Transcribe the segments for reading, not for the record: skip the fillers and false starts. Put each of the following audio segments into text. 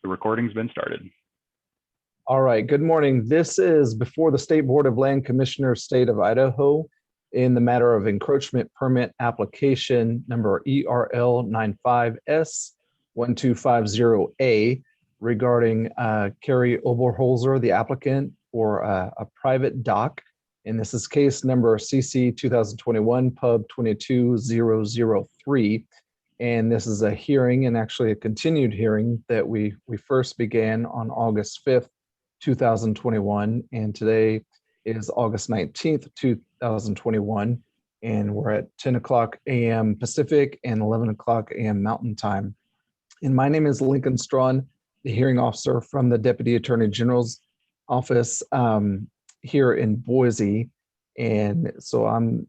The recording's been started. All right, good morning. This is before the State Board of Land Commissioners, State of Idaho, in the matter of encroachment permit application number ERL 95S1250A regarding Cari Oberholzer, the applicant, for a private dock. And this is case number CC-2021-PUB-22-003. And this is a hearing, and actually a continued hearing, that we first began on August 5th, 2021. And today is August 19th, 2021. And we're at 10 o'clock a.m. Pacific and 11 o'clock a.m. Mountain Time. And my name is Lincoln Strawn, the hearing officer from the Deputy Attorney General's office here in Boise. And so I'm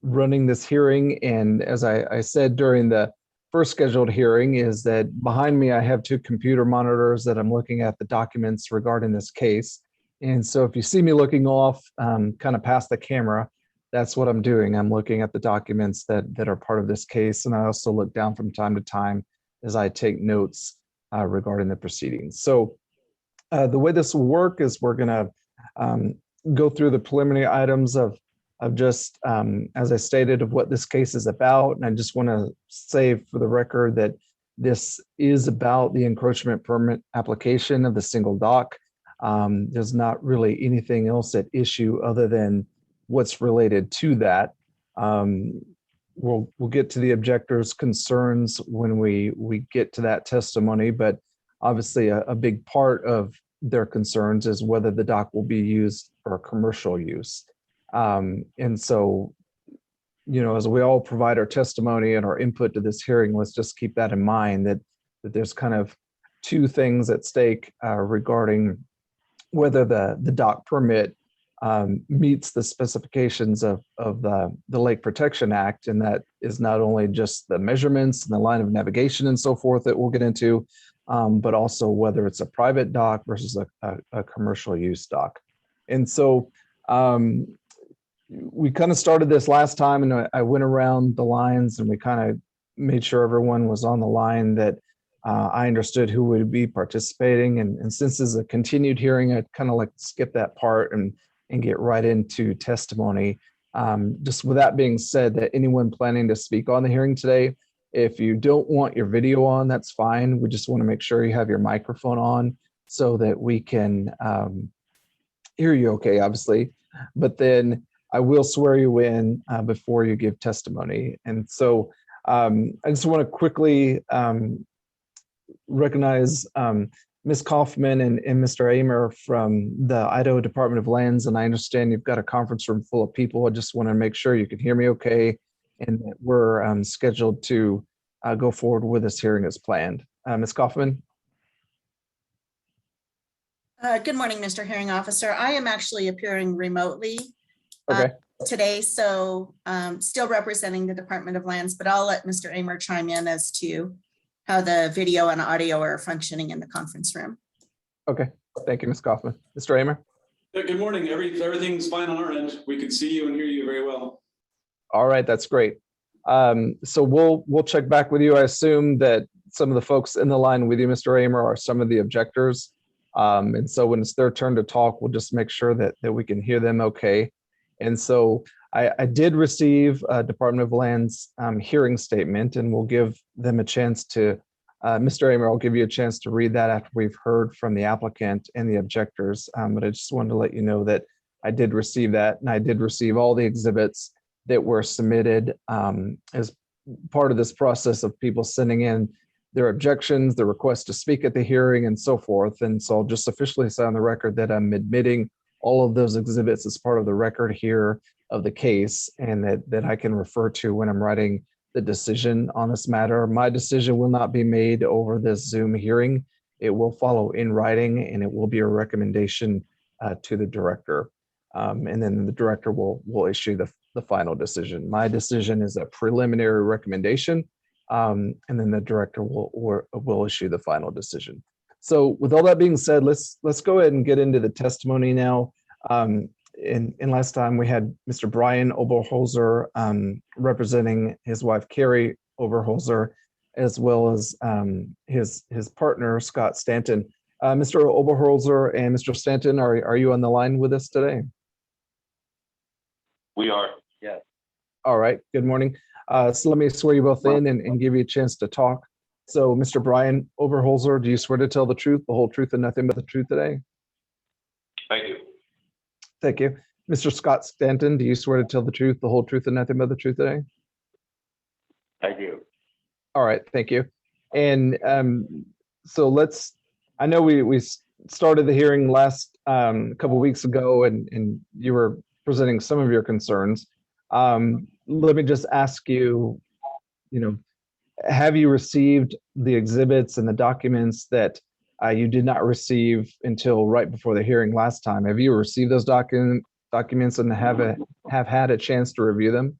running this hearing, and as I said during the first scheduled hearing, is that behind me I have two computer monitors that I'm looking at the documents regarding this case. And so if you see me looking off kind of past the camera, that's what I'm doing. I'm looking at the documents that are part of this case, and I also look down from time to time as I take notes regarding the proceedings. So the way this will work is we're going to go through the preliminary items of just, as I stated, of what this case is about. And I just want to say for the record that this is about the encroachment permit application of the single dock. There's not really anything else at issue other than what's related to that. We'll get to the objectors' concerns when we get to that testimony, but obviously a big part of their concerns is whether the dock will be used for commercial use. And so, you know, as we all provide our testimony and our input to this hearing, let's just keep that in mind, that there's kind of two things at stake regarding whether the dock permit meets the specifications of the Lake Protection Act. And that is not only just the measurements and the line of navigation and so forth that we'll get into, but also whether it's a private dock versus a commercial use dock. And so we kind of started this last time, and I went around the lines and we kind of made sure everyone was on the line, that I understood who would be participating. And since this is a continued hearing, I'd kind of like to skip that part and get right into testimony. Just with that being said, that anyone planning to speak on the hearing today, if you don't want your video on, that's fine. We just want to make sure you have your microphone on so that we can hear you okay, obviously. But then I will swear you in before you give testimony. And so I just want to quickly recognize Ms. Kaufman and Mr. Amer from the Idaho Department of Lands. And I understand you've got a conference room full of people. I just want to make sure you can hear me okay, and that we're scheduled to go forward with this hearing as planned. Ms. Kaufman? Good morning, Mr. Hearing Officer. I am actually appearing remotely today, so still representing the Department of Lands, but I'll let Mr. Amer chime in as to how the video and audio are functioning in the conference room. Okay, thank you, Ms. Kaufman. Mr. Amer? Yeah, good morning. Everything's fine on our end. We can see you and hear you very well. All right, that's great. So we'll check back with you. I assume that some of the folks in the line with you, Mr. Amer, are some of the objectors. And so when it's their turn to talk, we'll just make sure that we can hear them okay. And so I did receive a Department of Lands hearing statement, and we'll give them a chance to, Mr. Amer, I'll give you a chance to read that after we've heard from the applicant and the objectors. But I just wanted to let you know that I did receive that, and I did receive all the exhibits that were submitted as part of this process of people sending in their objections, the request to speak at the hearing, and so forth. And so I'll just officially say on the record that I'm admitting all of those exhibits as part of the record here of the case, and that I can refer to when I'm writing the decision on this matter. My decision will not be made over this Zoom hearing. It will follow in writing, and it will be a recommendation to the director. And then the director will issue the final decision. My decision is a preliminary recommendation, and then the director will issue the final decision. So with all that being said, let's go ahead and get into the testimony now. And last time we had Mr. Brian Oberholzer representing his wife, Cari Oberholzer, as well as his partner, Scott Stanton. Mr. Oberholzer and Mr. Stanton, are you on the line with us today? We are, yes. All right, good morning. So let me swear you both in and give you a chance to talk. So Mr. Brian Oberholzer, do you swear to tell the truth, the whole truth, and nothing but the truth today? I do. Thank you. Mr. Scott Stanton, do you swear to tell the truth, the whole truth, and nothing but the truth today? I do. All right, thank you. And so I know we started the hearing last couple weeks ago, and you were presenting some of your concerns. Let me just ask you, have you received the exhibits and the documents that you did not receive until right before the hearing last time? Have you received those documents and have had a chance to review them?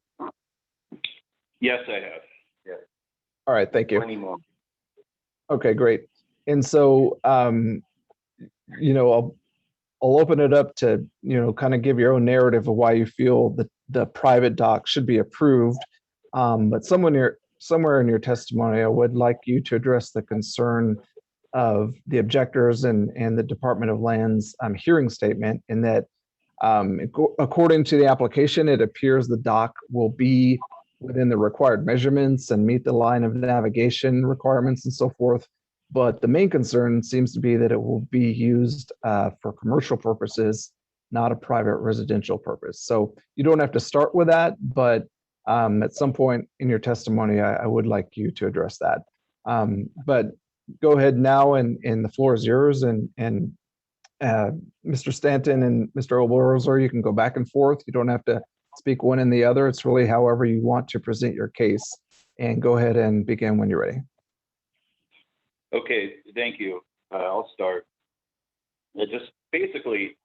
Yes, I have. Yes. All right, thank you. 20 more. Okay, great. And so, I'll open it up to, kind of give your own narrative of why you feel that the private doc should be approved. But somewhere in your testimony, I would like you to address the concern of the objectors and the Department of Land's hearing statement, in that according to the application, it appears the dock will be within the required measurements and meet the line of navigation requirements and so forth. But the main concern seems to be that it will be used for commercial purposes, not a private residential purpose. So you don't have to start with that, but at some point in your testimony, I would like you to address that. But go ahead now, and the floor is yours. And Mr. Stanton and Mr. Oberholzer, you can go back and forth. You don't have to speak one and the other. It's really however you want to present your case. And go ahead and begin when you're ready. Okay, thank you. I'll start. Just basically,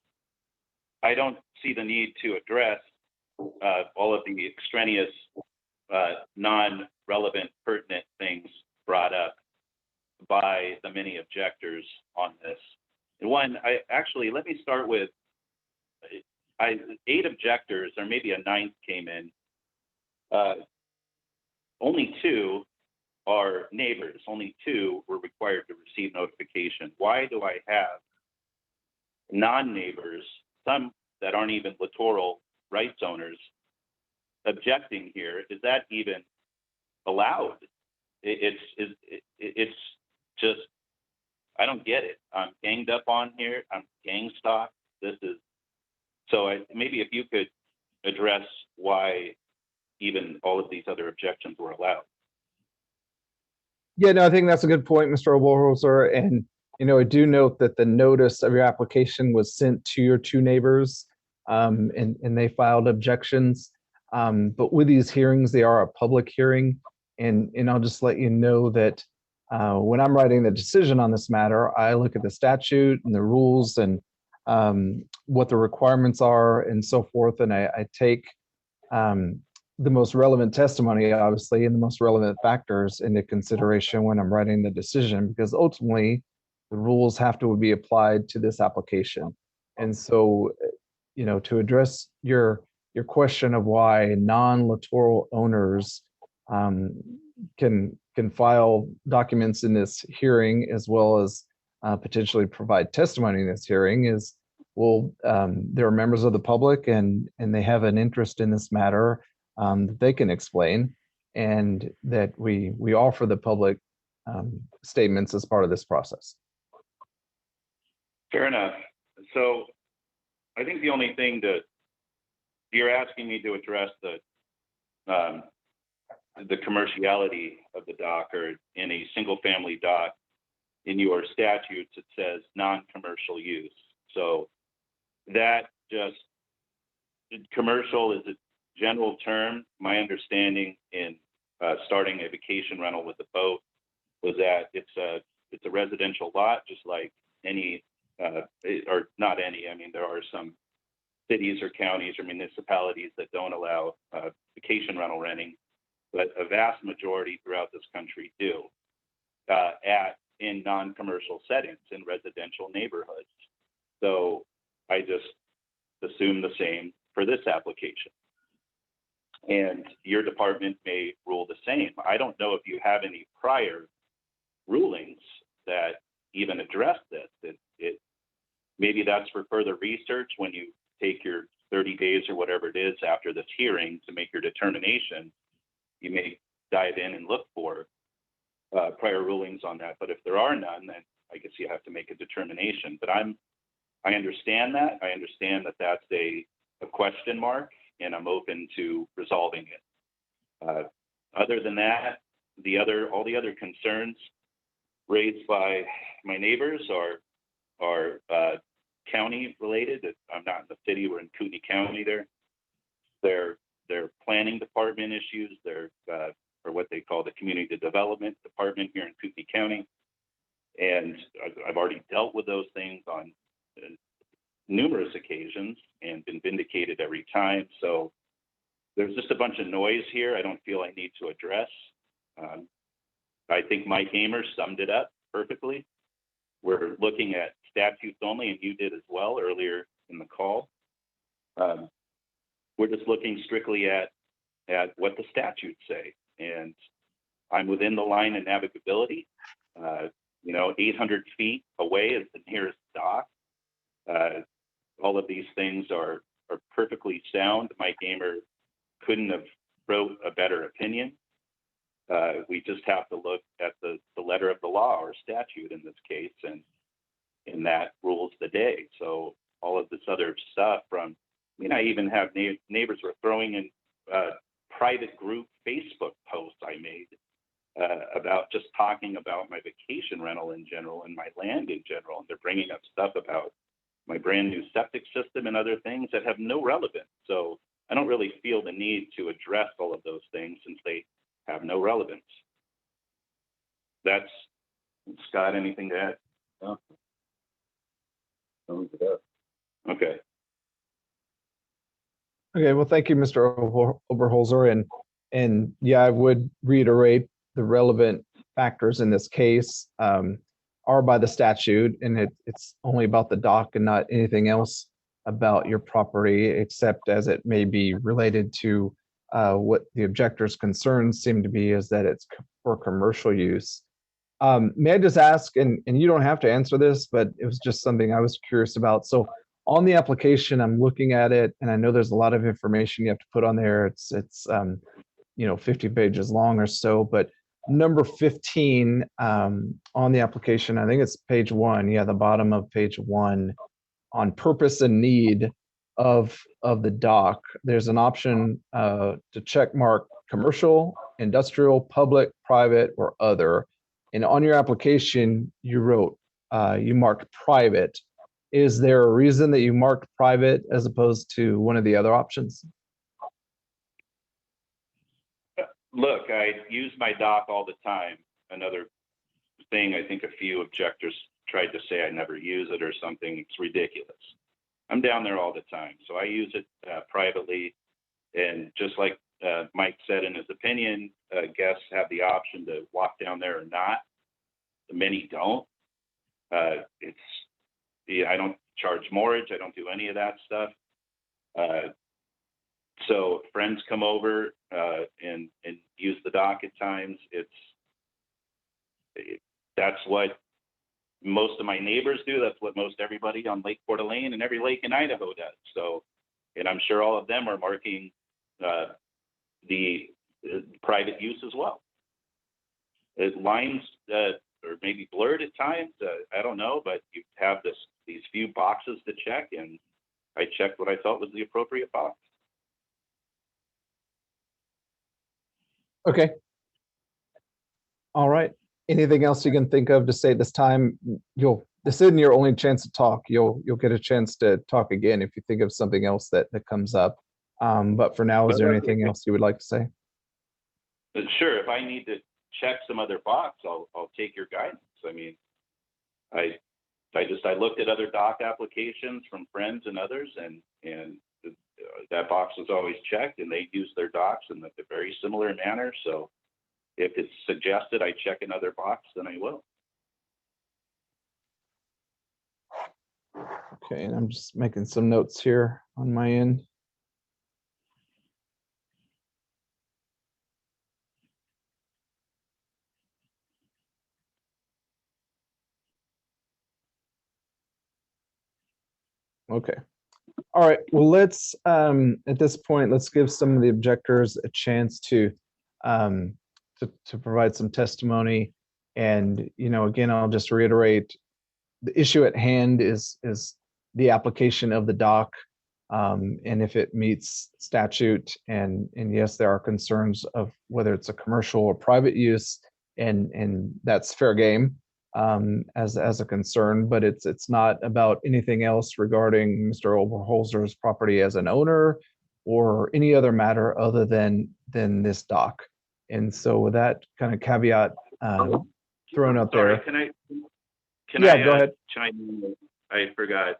I don't see the need to address all of the extraneous, non-relevant, pertinent things brought up by the many objectors on this. And one, let me start with 8 objectors, or maybe a 9th came in. Only 2 are neighbors. Only 2 were required to receive notification. Why do I have non-neighbors, some that aren't even littoral rights owners, objecting here? Is that even allowed? It's just, I don't get it. I'm ganged up on here. I'm gang stalked. Maybe if you could address why even all of these other objections were allowed. Yeah, no, I think that's a good point, Mr. Oberholzer. And, I do note that the notice of your application was sent to your 2 neighbors, and they filed objections. But with these hearings, they are a public hearing. And I'll just let you know that when I'm writing the decision on this matter, I look at the statute and the rules and what the requirements are and so forth. And I take the most relevant testimony, obviously, and the most relevant factors into consideration when I'm writing the decision, because ultimately the rules have to be applied to this application. And so, to address your question of why non-littoral owners can file documents in this hearing, as well as potentially provide testimony in this hearing, is, well, they're members of the public and they have an interest in this matter that they can explain, and that we offer the public statements as part of this process. Fair enough. So I think the only thing that you're asking me to address the commerciality of the dock, or in a single family dock, in your statutes, it says non-commercial use. So that just, commercial is a general term. My understanding in starting a vacation rental with a boat was that it's a residential lot, just like any, or not any. I mean, there are some cities or counties or municipalities that don't allow vacation rental renting, but a vast majority throughout this country do, in non-commercial settings in residential neighborhoods. So I just assume the same for this application. And your department may rule the same. I don't know if you have any prior rulings that even address this. Maybe that's for further research when you take your 30 days or whatever it is after this hearing to make your determination. You may dive in and look for prior rulings on that. But if there are none, then I guess you have to make a determination. But I understand that. I understand that that's a question mark, and I'm open to resolving it. Other than that, all the other concerns raised by my neighbors are county related. I'm not in the city, we're in Kootenai County there. They're planning department issues, or what they call the community development department here in Kootenai County. And I've already dealt with those things on numerous occasions and been vindicated every time. So there's just a bunch of noise here I don't feel I need to address. I think Mike Amer summed it up perfectly. We're looking at statutes only, and you did as well earlier in the call. We're just looking strictly at what the statutes say. And I'm within the line of navigability. 800 feet away is the nearest dock. All of these things are perfectly sound. Mike Amer couldn't have wrote a better opinion. We just have to look at the letter of the law or statute in this case, and that rules the day. So all of this other stuff I even have neighbors were throwing in private group Facebook posts I made about just talking about my vacation rental in general and my land in general. And they're bringing up stuff about my brand new septic system and other things that have no relevance. So I don't really feel the need to address all of those things since they have no relevance. That's, Scott, anything to add? No. Okay. Okay, well, thank you, Mr. Oberholzer. And yeah, I would reiterate the relevant factors in this case are by the statute, and it's only about the dock and not anything else about your property, except as it may be related to what the objector's concerns seem to be, is that it's for commercial use. May I just ask, and you don't have to answer this, but it was just something I was curious about. So on the application, I'm looking at it, and I know there's a lot of information you have to put on there. It's 50 pages long or so, but number 15 on the application, I think it's page 1, the bottom of page 1, on purpose and need of the dock, there's an option to check mark commercial, industrial, public, private, or other. And on your application, you wrote, you marked private. Is there a reason that you marked private as opposed to one of the other options? Look, I use my dock all the time. Another thing, I think a few objectors tried to say I never use it or something. It's ridiculous. I'm down there all the time. So I use it privately. And just like Mike said in his opinion, guests have the option to walk down there or not. Many don't. I don't charge mortgage. I don't do any of that stuff. So if friends come over and use the dock at times, that's what most of my neighbors do. That's what most everybody on Lake Coeur d'Alene and every lake in Idaho does. So, and I'm sure all of them are marking the private use as well. Lines or maybe blurred at times. I don't know, but you have these few boxes to check, and I checked what I thought was the appropriate box. Okay. All right. Anything else you can think of to say this time? This isn't your only chance to talk. You'll get a chance to talk again if you think of something else that comes up. But for now, is there anything else you would like to say? Sure. If I need to check some other box, I'll take your guidance. I mean, I looked at other dock applications from friends and others, and that box was always checked, and they use their docks in a very similar manner. So if it's suggested I check another box, then I will. Okay, and I'm just making some notes here on my end. Okay. All right. Well, let's at this point, let's give some of the objectors a chance to provide some testimony. And again, I'll just reiterate, the issue at hand is the application of the dock, and if it meets statute. And yes, there are concerns of whether it's a commercial or private use, and that's fair game as a concern, but it's not about anything else regarding Mr. Oberholzer's property as an owner or any other matter other than this dock. And so with that kind of caveat thrown out Sorry, there. Can Yeah, I go ahead. chime in? I forgot.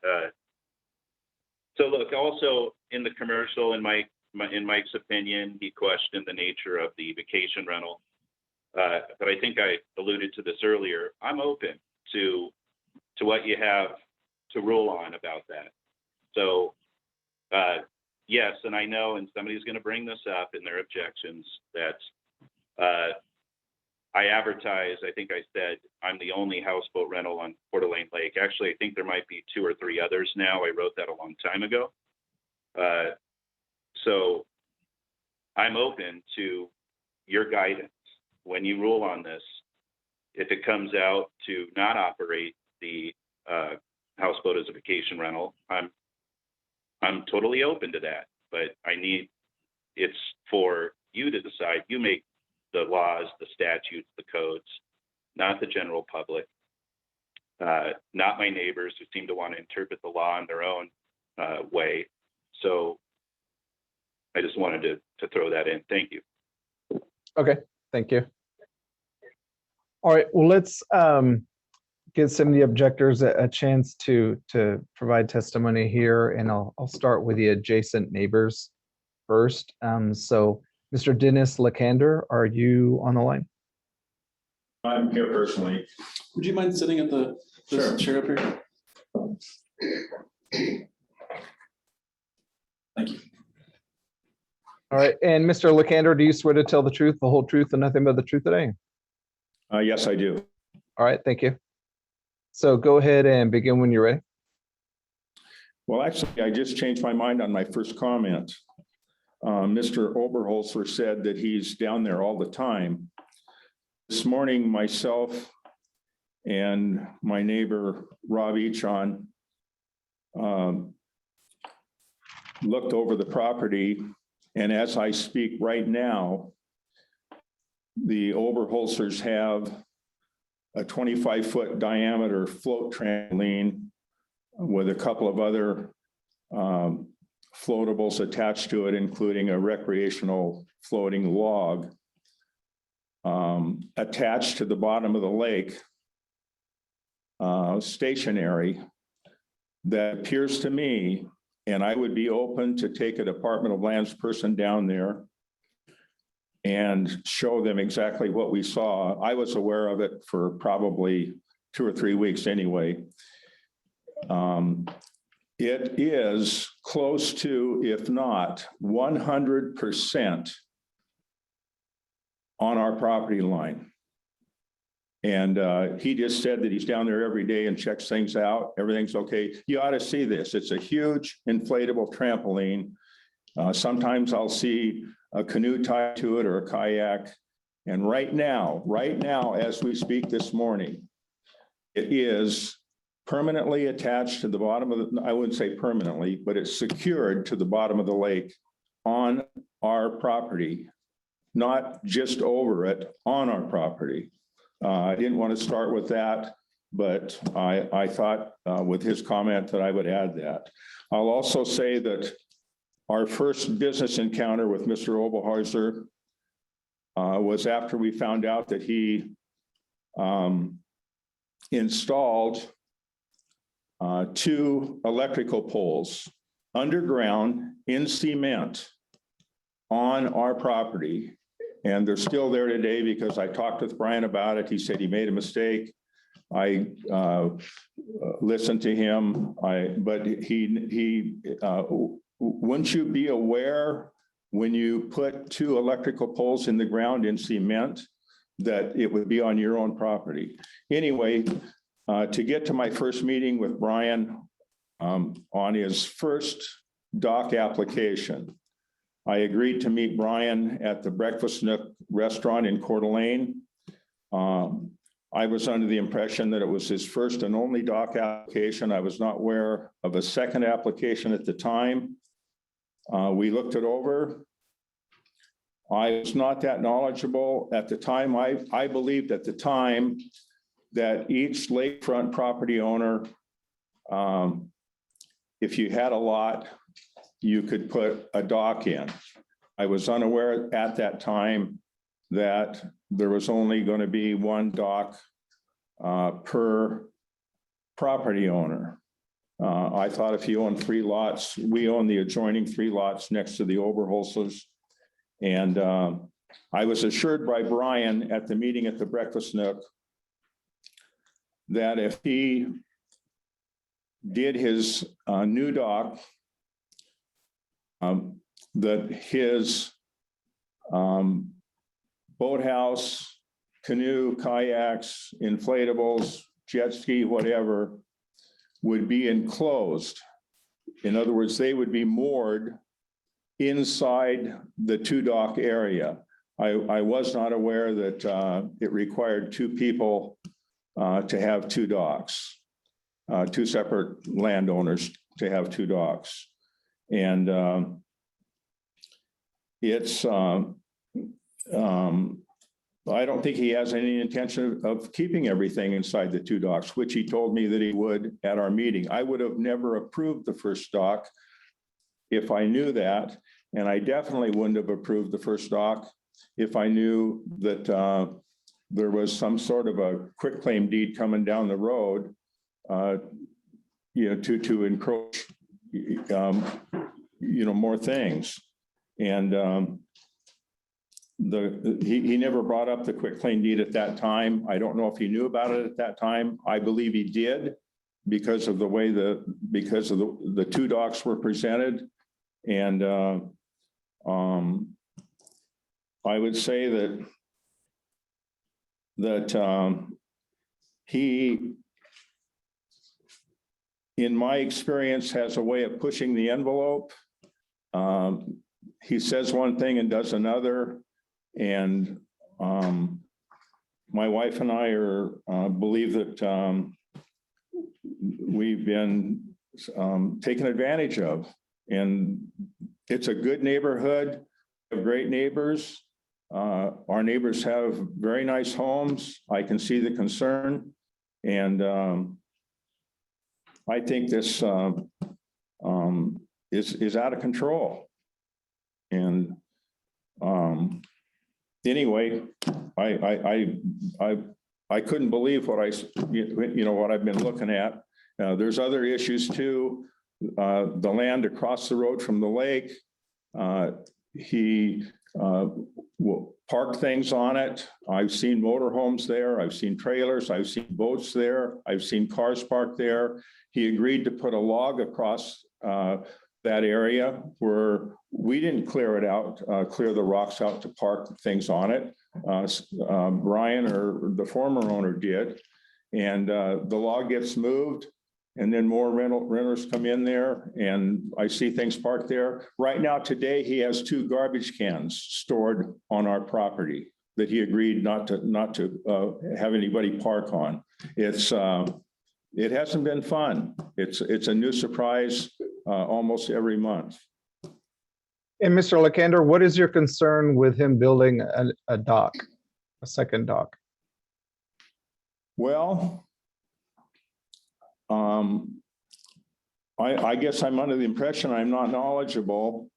So look, also in the commercial, in Mike's opinion, he questioned the nature of the vacation rental. But I think I alluded to this earlier. I'm open to what you have to rule on about that. So yes, and I know, and somebody's going to bring this up in their objections, that I advertise, I think I said, I'm the only houseboat rental on Coeur d'Alene Lake. Actually, I think there might be 2 or 3 others now. I wrote that a long time ago. So I'm open to your guidance when you rule on this. If it comes out to not operate the houseboat as a vacation rental, I'm totally open to that. But it's for you to decide. You make the laws, the statutes, the codes, not the general public, not my neighbors who seem to want to interpret the law in their own way. So I just wanted to throw that in. Thank you. Okay, thank you. All right, well, let's give some of the objectors a chance to provide testimony here, and I'll start with the adjacent neighbors first. So Mr. Dennis Lakander, are you on the line? I'm here personally. Would you mind sitting at the Sure. chair up here? Thank you. All right, and Mr. Lakander, do you swear to tell the truth, the whole truth, and nothing but the truth today? Yes, I do. All right, thank you. So go ahead and begin when you're ready. Well, actually, I just changed my mind on my first comment. Mr. Oberholzer said that he's down there all the time. This morning, myself and my neighbor, Rob Echon, looked over the property, and as I speak right now, the Oberholzers have a 25-foot diameter float trampoline with a couple of other floatables attached to it, including a recreational floating log attached to the bottom of the lake, stationary, that appears to me, and I would be open to take a Department of Lands person down there and show them exactly what we saw. I was aware of it for probably 2 or 3 weeks anyway. It is close to, if not 100% on our property line. And he just said that he's down there every day and checks things out. Everything's okay. You ought to see this. It's a huge inflatable trampoline. Sometimes I'll see a canoe tied to it or a kayak. And right now, as we speak this morning, it is permanently attached to the bottom of the, I wouldn't say permanently, but it's secured to the bottom of the lake on our property, not just over it, on our property. I didn't want to start with that, but I thought with his comment that I would add that. I'll also say that our first business encounter with Mr. Oberholzer was after we found out that he installed 2 electrical poles underground in cement on our property. And they're still there today because I talked with Brian about it. He said he made a mistake. I listened to him. But he wouldn't you be aware when you put 2 electrical poles in the ground in cement that it would be on your own property? Anyway, to get to my first meeting with Brian, on his first dock application. I agreed to meet Brian at the Breakfast Nook restaurant in Coeur d'Alene. I was under the impression that it was his first and only dock application. I was not aware of a second application at the time. We looked it over. I was not that knowledgeable at the time. I believed at the time that each lakefront property owner, if you had a lot, you could put a dock in. I was unaware at that time that there was only going to be one dock per property owner. I thought if you own 3 lots, we own the adjoining 3 lots next to the Oberholzers. And I was assured by Brian at the meeting at the Breakfast Nook that if he did his new dock, that his boathouse, canoe, kayaks, inflatables, jet ski, whatever, would be enclosed. In other words, they would be moored inside the 2-dock area. I was not aware that it required 2 people to have 2 docks, 2 separate landowners to have 2 docks. And it's, I don't think he has any intention of keeping everything inside the 2 docks, which he told me that he would at our meeting. I would have never approved the first dock if I knew that. And I definitely wouldn't have approved the first dock if I knew that there was some sort of a quitclaim deed coming down the road, to encroach, more things. And he never brought up the quitclaim deed at that time. I don't know if he knew about it at that time. I believe he did because of the way the 2 docks were presented. And I would say that he, in my experience, has a way of pushing the envelope. He says one thing and does another. And my wife and I believe that we've been taken advantage of. And it's a good neighborhood. We have great neighbors. Our neighbors have very nice homes. I can see the concern. And I think this is out of control. And anyway, I couldn't believe what what I've been looking at. There's other issues too. The land across the road from the lake, he will park things on it. I've seen motorhomes there. I've seen trailers. I've seen boats there. I've seen cars parked there. He agreed to put a log across that area where we didn't clear it out, clear the rocks out to park things on it. Brian or the former owner did. And the log gets moved. And then more renters come in there, and I see things parked there. Right now, today, he has 2 garbage cans stored on our property that he agreed not to have anybody park on. It hasn't been fun. It's a new surprise almost every month. And Mr. Lakander, what is your concern with him building a dock, a second dock? Well, I guess I'm under the impression I'm not knowledgeable.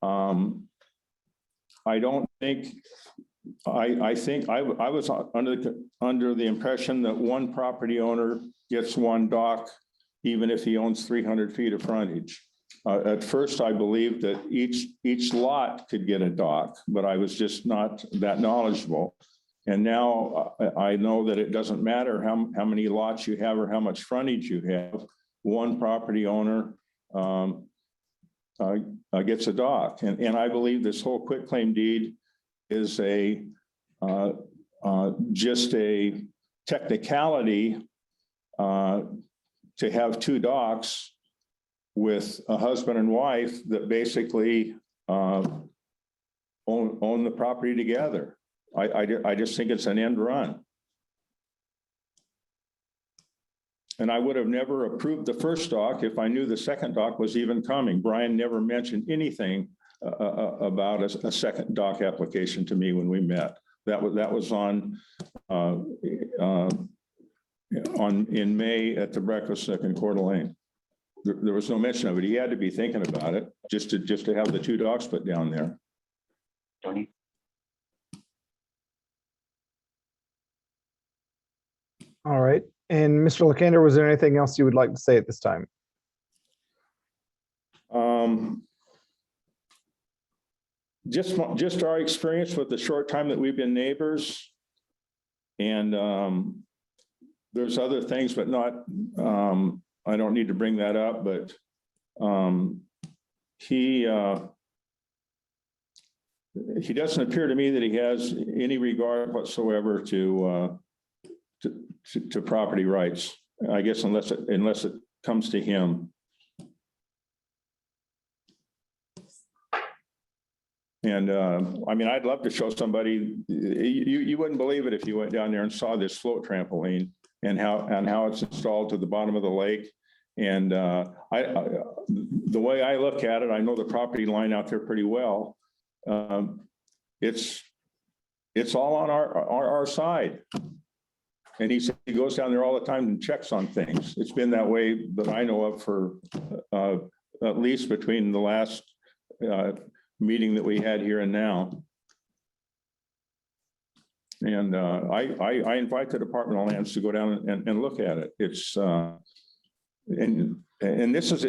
I don't think, I think I was under the impression that one property owner gets one dock, even if he owns 300 feet of frontage. At first, I believed that each lot could get a dock, but I was just not that knowledgeable. And now I know that it doesn't matter how many lots you have or how much frontage you have. One property owner gets a dock. And I believe this whole quitclaim deed is just a technicality to have 2 docks with a husband and wife that basically own the property together. I just think it's an end run. And I would have never approved the first dock if I knew the second dock was even coming. Brian never mentioned anything about a second dock application to me when we met. That was on in May at the breakfast nook in Coeur d'Alene. There was no mention of it. He had to be thinking about it just to have the two docks put down there. Tony? All right. And Mr. Lakander, was there anything else you would like to say at this time? Just our experience with the short time that we've been neighbors. And there's other things, but not, I don't need to bring that up, but he doesn't appear to me that he has any regard whatsoever to property rights, I guess, unless it comes to him. And I mean, I'd love to show somebody, you wouldn't believe it if you went down there and saw this float trampoline and how it's installed to the bottom of the lake. And the way I look at it, I know the property line out there pretty well. It's all on our side. And he said he goes down there all the time and checks on things. It's been that way that I know of for at least between the last meeting that we had here and now. And I invite the Department of Lands to go down and look at it. It's and this is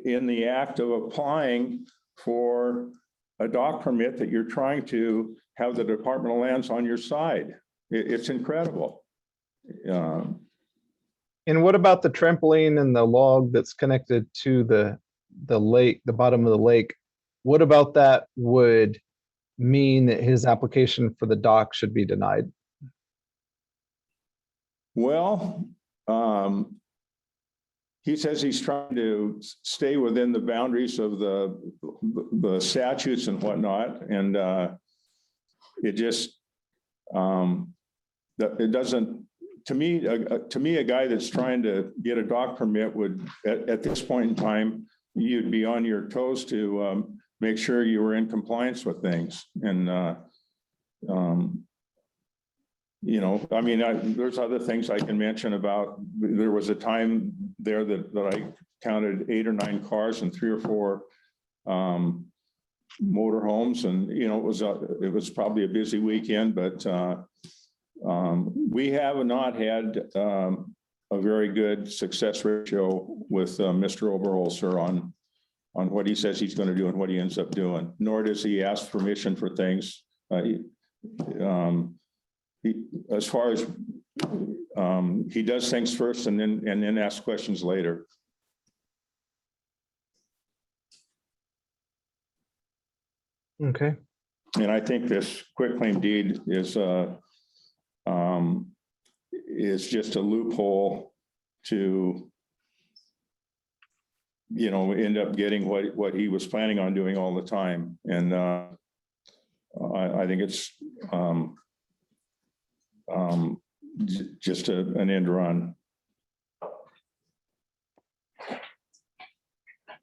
in the act of applying for a dock permit that you're trying to have the Department of Lands on your side. It's incredible. And what about the trampoline and the log that's connected to the lake, the bottom of the lake? What about that would mean that his application for the dock should be denied? Well, he says he's trying to stay within the boundaries of the statutes and whatnot, and it just it doesn't. To me, a guy that's trying to get a dock permit would, at this point in time, you'd be on your toes to make sure you were in compliance with things. And, you know, I mean, there's other things I can mention about, there was a time there that I counted 8 or 9 cars and 3 or 4 motorhomes. And, you know, it was probably a busy weekend, but we have not had a very good success ratio with Mr. Oberholzer on what he says he's going to do and what he ends up doing, nor does he ask permission for things. As far as he does things first and then asks questions later. Okay. And I think this quitclaim deed is just a loophole to, you know, end up getting what he was planning on doing all the time. And I think it's just an end run.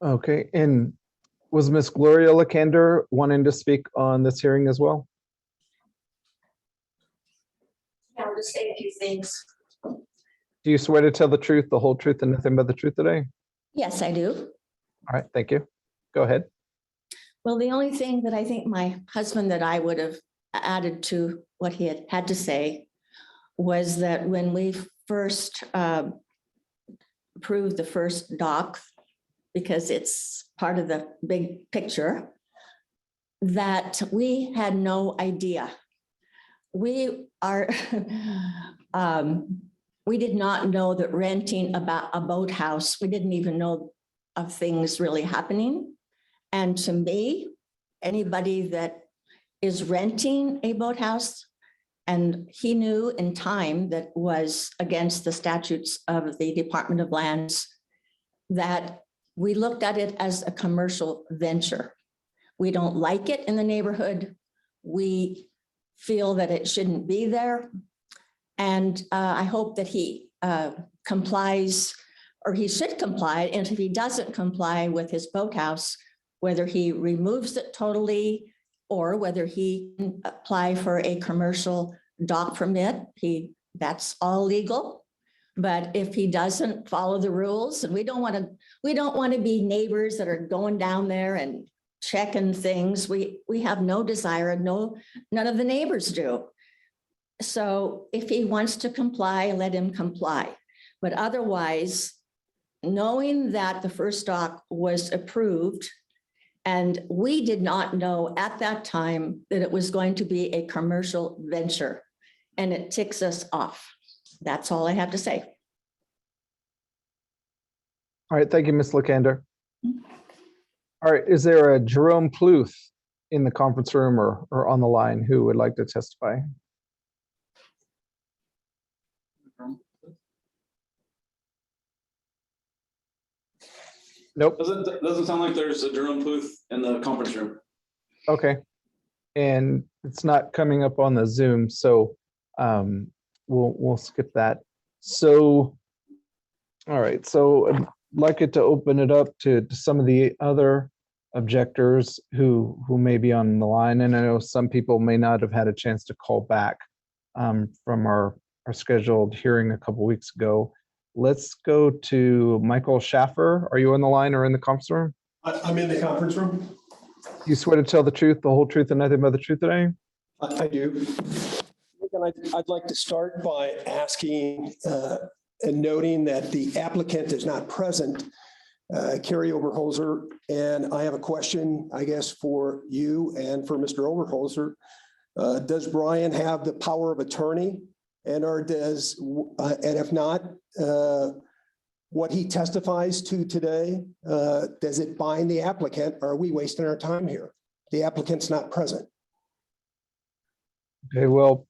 Okay. And was Miss Gloria Lakander wanting to speak on this hearing as well? I'll just say a few things. Do you swear to tell the truth, the whole truth, and nothing but the truth today? Yes, I do. All right, thank you. Go ahead. Well, the only thing that I think my husband that I would have added to what he had to say was that when we first approved the first dock, because it's part of the big picture, that we had no idea. We did not know that renting about a boathouse, we didn't even know of things really happening. And to me, anybody that is renting a boathouse, and he knew in time that was against the statutes of the Department of Lands, that we looked at it as a commercial venture. We don't like it in the neighborhood. We feel that it shouldn't be there. And I hope that he complies, or he should comply. And if he doesn't comply with his boathouse, whether he removes it totally or whether he can apply for a commercial dock permit, that's all legal. But if he doesn't follow the rules, and we don't want to be neighbors that are going down there and checking things. We have no desire, none of the neighbors do. So if he wants to comply, let him comply. But otherwise, knowing that the first dock was approved, and we did not know at that time that it was going to be a commercial venture, and it ticks us off. That's all I have to say. All right, thank you, Ms. Lakander. All right, is there a Jerome Pluth in the conference room or on the line who would like to testify? Nope. Doesn't sound like there's a Jerome Pluth in the conference room. Okay. And it's not coming up on the Zoom, so we'll skip that. So, all right, so I'd like it to open it up to some of the other objectors who may be on the line. And I know some people may not have had a chance to call back from our scheduled hearing a couple weeks ago. Let's go to Michael Schaffer. Are you on the line or in the conference room? I'm in the conference room. You swear to tell the truth, the whole truth, and nothing but the truth today? I do. And I'd like to start by asking and noting that the applicant is not present, Cari Oberholzer, and I have a question, I guess, for you and for Mr. Oberholzer. Does Brian have the power of attorney? And if not, what he testifies to today, does it bind the applicant? Or are we wasting our time here? The applicant's not present. Okay, well,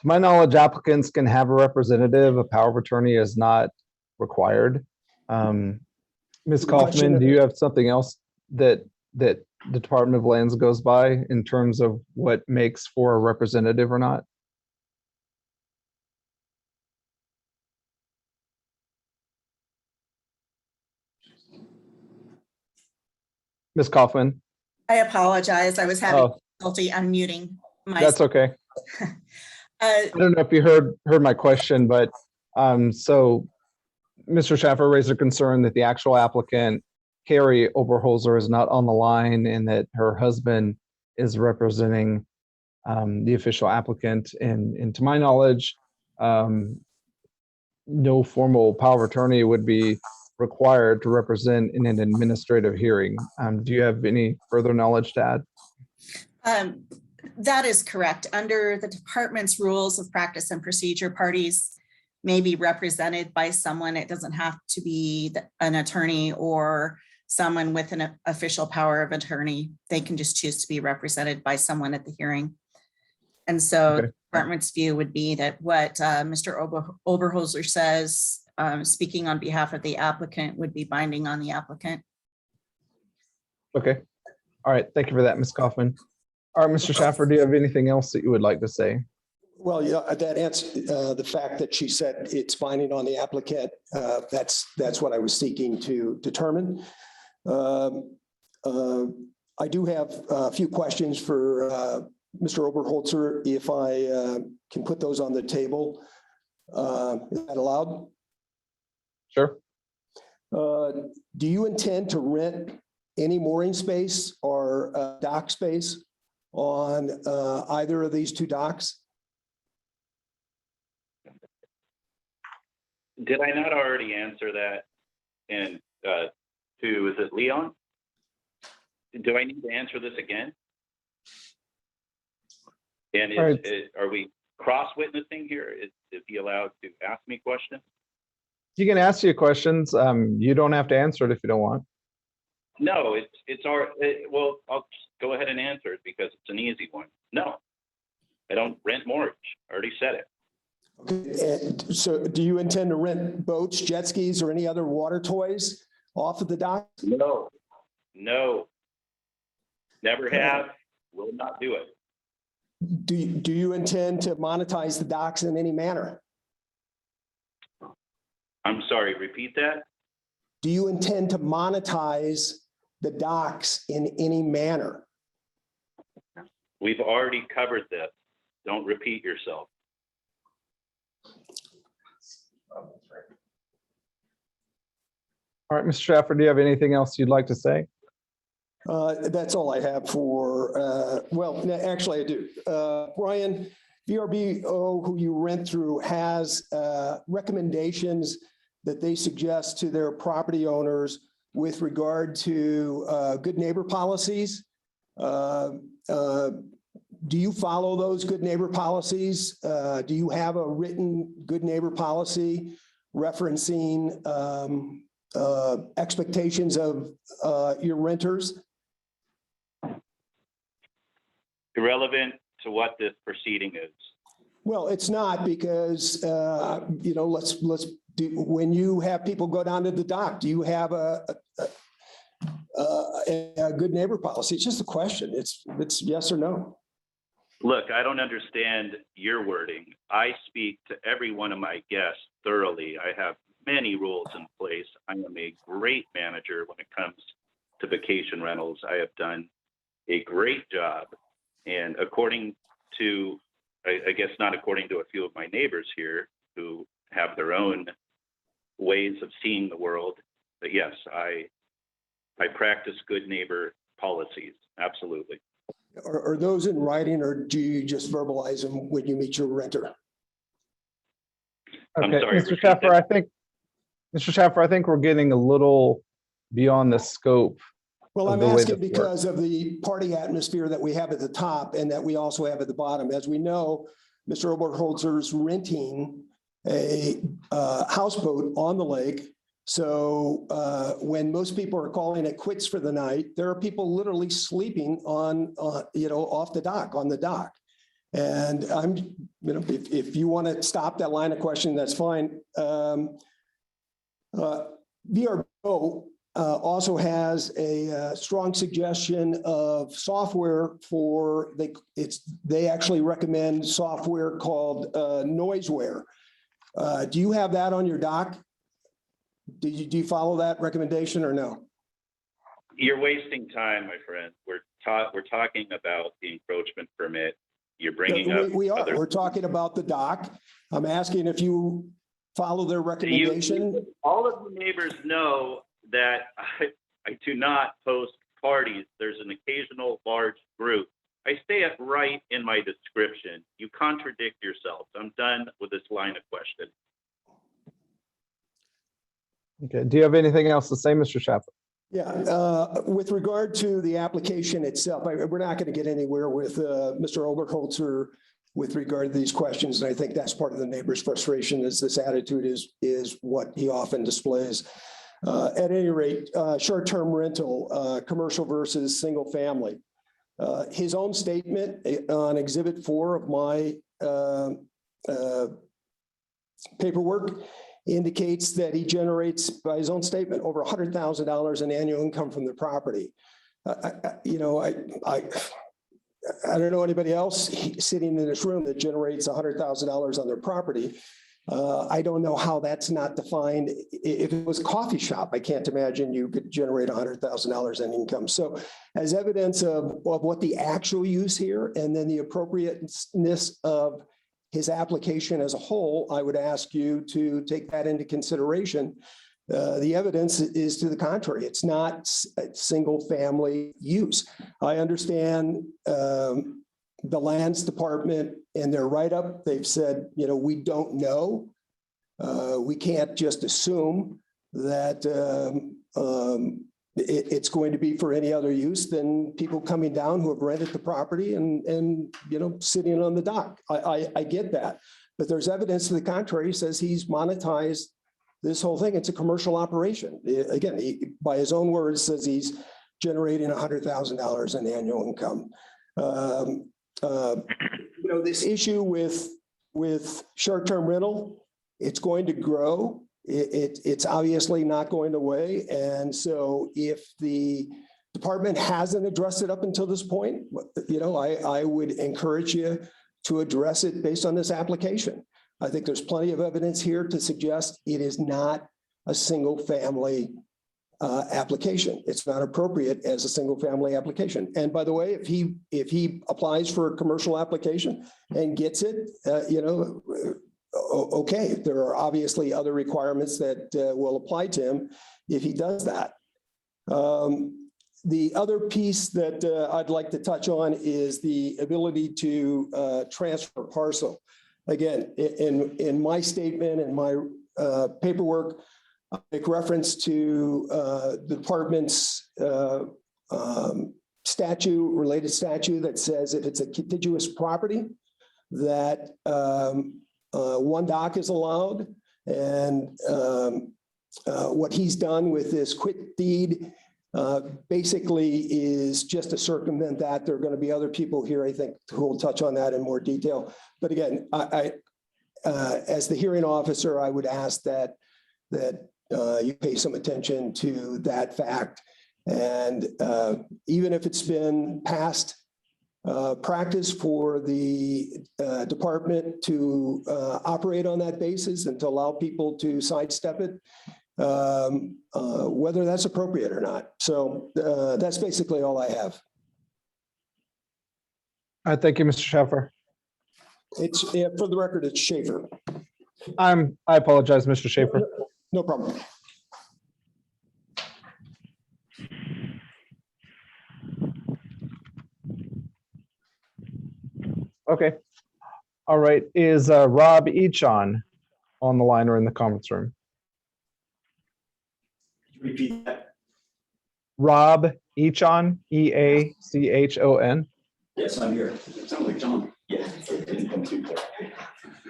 to my knowledge, applicants can have a representative. A power of attorney is not required. Ms. Kaufman, do you have something else that the Department of Lands goes by in terms of what makes for a representative or not? Ms. Kaufman? I apologize. I was having difficulty unmuting myself. That's okay. I don't know if you heard my question, but so Mr. Schaffer raised a concern that the actual applicant, Cari Oberholzer, is not on the line and that her husband is representing the official applicant. And to my knowledge, no formal power of attorney would be required to represent in an administrative hearing. Do you have any further knowledge to add? That is correct. Under the department's rules of practice and procedure, parties may be represented by someone. It doesn't have to be an attorney or someone with an official power of attorney. They can just choose to be represented by someone at the hearing. And so the department's view would be that what Mr. Oberholzer says, speaking on behalf of the applicant, would be binding on the applicant. Okay. All right. Thank you for that, Ms. Kaufman. All right, Mr. Schaffer, do you have anything else that you would like to say? Well, yeah, that answers the fact that she said it's binding on the applicant. That's what I was seeking to determine. I do have a few questions for Mr. Oberholzer, if I can put those on the table. Is that allowed? Sure. Do you intend to rent any mooring space or dock space on either of these two docks? Did I not already answer that? And is it Leon? Do I need to answer this again? And are we cross-witnessing here? Is he allowed to ask me questions? You can ask you questions. You don't have to answer it if you don't want. No, well, I'll just go ahead and answer it because it's an easy one. No, I don't rent moorage. I already said it. Okay. And so do you intend to rent boats, jet skis, or any other water toys off of the dock? No, no. Never have, will not do it. Do you intend to monetize the docks in any manner? I'm sorry, repeat that? Do you intend to monetize the docks in any manner? We've already covered this. Don't repeat yourself. All right, Mr. Schaffer, do you have anything else you'd like to say? That's all I have for, well, actually I do. Brian, VRBO, who you rent through, has recommendations that they suggest to their property owners with regard to good neighbor policies. Do you follow those good neighbor policies? Do you have a written good neighbor policy referencing expectations of your renters? Irrelevant to what this proceeding is. Well, it's not because, let's do, when you have people go down to the dock, do you have a good neighbor policy? It's just a question. It's yes or no. Look, I don't understand your wording. I speak to every one of my guests thoroughly. I have many rules in place. I am a great manager when it comes to vacation rentals. I have done a great job. And according to, I guess not according to a few of my neighbors here who have their own ways of seeing the world, but yes, I practice good neighbor policies. Absolutely. Are those in writing, or do you just verbalize them when you meet your renter? I'm Okay, sorry, Mr. repeat Schaffer, that. Mr. Schaffer, I think we're getting a little beyond the scope. Well, of I'm the way asking this because of the party atmosphere that we have at the top and that we also have at the bottom. As we know, Mr. Oberholzer's renting a houseboat on the lake. So when most people are calling it quits for the night, there are people literally sleeping on, off the dock, on the dock. And I'm, if you want to stop that line of questioning, that's fine. VRBO also has a strong suggestion of software for, they actually recommend software called Noiseware. Do you have that on your dock? Do you follow that recommendation or no? You're wasting time, my friend. We're talking about the encroachment permit. You're bringing up We are. other. We're talking about the dock. I'm asking if you follow their recommendation. All of the neighbors know that I do not host parties. There's an occasional large group. I stay it right in my description. You contradict yourself. I'm done with this line of question. Okay, do you have anything else to say, Mr. Schaffer? Yeah, with regard to the application itself, we're not going to get anywhere with Mr. Oberholzer with regard to these questions. And I think that's part of the neighbor's frustration, is this attitude is what he often displays. At any rate, short-term rental, commercial versus single family. His own statement on Exhibit 4 of my paperwork indicates that he generates, by his own statement, over $100,000 in annual income from the property. I don't know anybody else sitting in this room that generates $100,000 on their property. I don't know how that's not defined. If it was a coffee shop, I can't imagine you could generate $100,000 in income. So as evidence of what the actual use here and then the appropriateness of his application as a whole, I would ask you to take that into consideration. The evidence is to the contrary. It's not single family use. I understand the lands department in their write-up, they've said, we don't know. We can't just assume that it's going to be for any other use than people coming down who have rented the property and sitting on the dock. I get that, but there's evidence to the contrary. He says he's monetized this whole thing. It's a commercial operation. Again, he, by his own words, says he's generating $100,000 in annual income. This issue with short-term rental, it's going to grow. it's obviously not going away. And so if the department hasn't addressed it up until this point, I would encourage you to address it based on this application. I think there's plenty of evidence here to suggest it is not a single family application. It's not appropriate as a single family application. And by the way, if he applies for a commercial application and gets it, okay, there are obviously other requirements that will apply to him if he does that. The other piece that I'd like to touch on is the ability to transfer parcel. Again, in my statement and my paperwork, I make reference to the department's related statute that says if it's a contiguous property, that one dock is allowed. And what he's done with this quit deed basically is just to circumvent that. There are going to be other people here, I think, who will touch on that in more detail. But again, I as the hearing officer, I would ask that you pay some attention to that fact. And even if it's been past practice for the department to operate on that basis and to allow people to sidestep it, whether that's appropriate or not. So that's basically all I have. All right, thank you, Mr. Schaefer. It's for the record, it's Schaefer. I apologize, Mr. Schaefer. No problem. Okay. All right. Is Rob Echon on the line or in the conference room? Repeat that. Rob Echon, E-A-C-H-O-N. Yes, I'm here. Sounds like John. Yeah.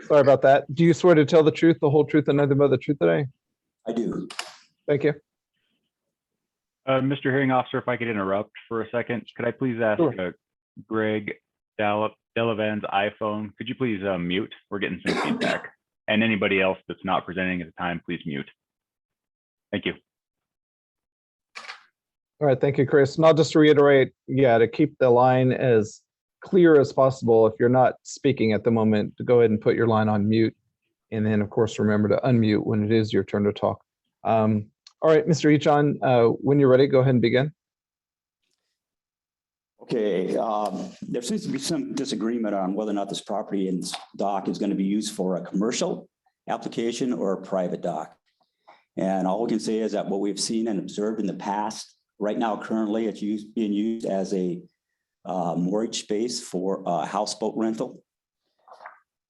Sorry about that. Do you swear to tell the truth, the whole truth, and nothing but the truth today? I do. Thank you. Mr. Hearing Officer, if I could interrupt for a second, could I please ask Sure. Greg Delavan's iPhone, could you please mute? We're getting some feedback. And anybody else that's not presenting at the time, please mute. Thank you. All right, thank you, Chris. And I'll just reiterate, to keep the line as clear as possible, if you're not speaking at the moment, to go ahead and put your line on mute. And then, of course, remember to unmute when it is your turn to talk. All right, Mr. Echon, when you're ready, go ahead and begin. Okay, there seems to be some disagreement on whether or not this property and dock is going to be used for a commercial application or a private dock. And all we can say is that what we've seen and observed in the past, right now, currently, it's being used as a mortgage space for a houseboat rental.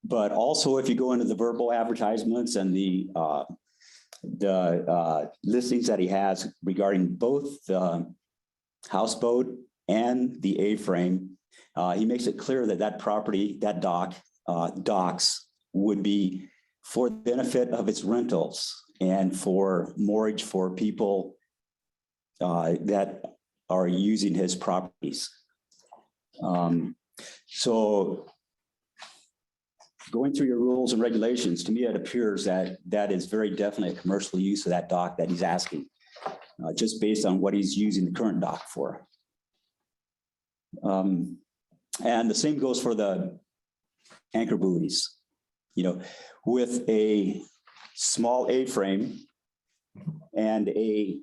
But also, if you go into the verbal advertisements and the listings that he has regarding both the houseboat and the A-frame, he makes it clear that that property, that docks would be for the benefit of its rentals and for mortgage for people that are using his properties. So going through your rules and regulations, to me, it appears that that is very definitely a commercial use of that dock that he's asking, just based on what he's using the current dock for. And the same goes for the anchor buoys. With a small A-frame and a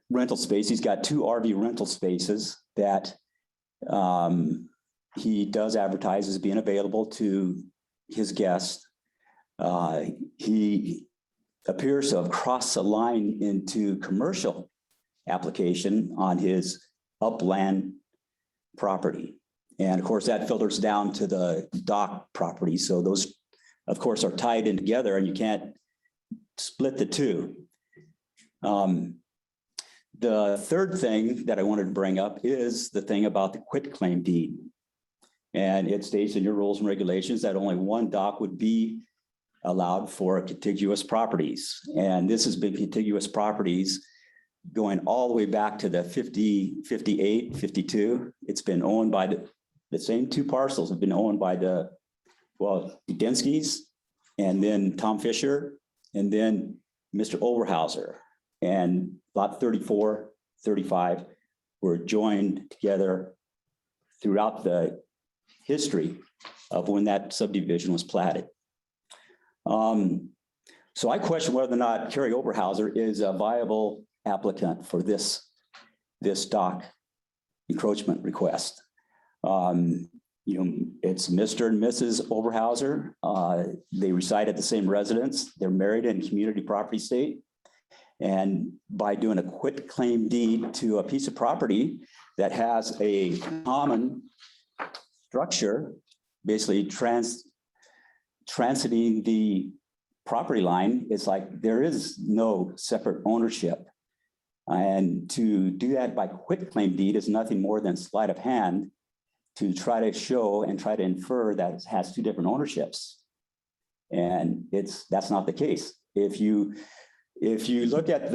rental space, he's got two RV rental spaces that he does advertise as being available to his guests. He appears to have crossed the line into commercial application on his upland property. And of course, that filters down to the dock property. So those, of course, are tied in together and you can't split the two. The third thing that I wanted to bring up is the thing about the quitclaim deed. And it states in your rules and regulations that only one dock would be allowed for contiguous properties. And this has been contiguous properties going all the way back to the 50, 58, 52. It's been owned by the same two parcels have been owned by the Udinskis and then Tom Fisher, and then Mr. Oberholzer. And lot 34, 35 were joined together throughout the history of when that subdivision was platted. So I question whether or not Cari Oberholzer is a viable applicant for this dock encroachment request. It's Mr. and Mrs. Oberholzer. They reside at the same residence. They're married in community property state. And by doing a quit claim deed to a piece of property that has a common structure, basically transiting the property line, it's like there is no separate ownership. And to do that by quit claim deed is nothing more than sleight of hand to try to show and try to infer that it has two different ownerships. And that's not the case. If you look at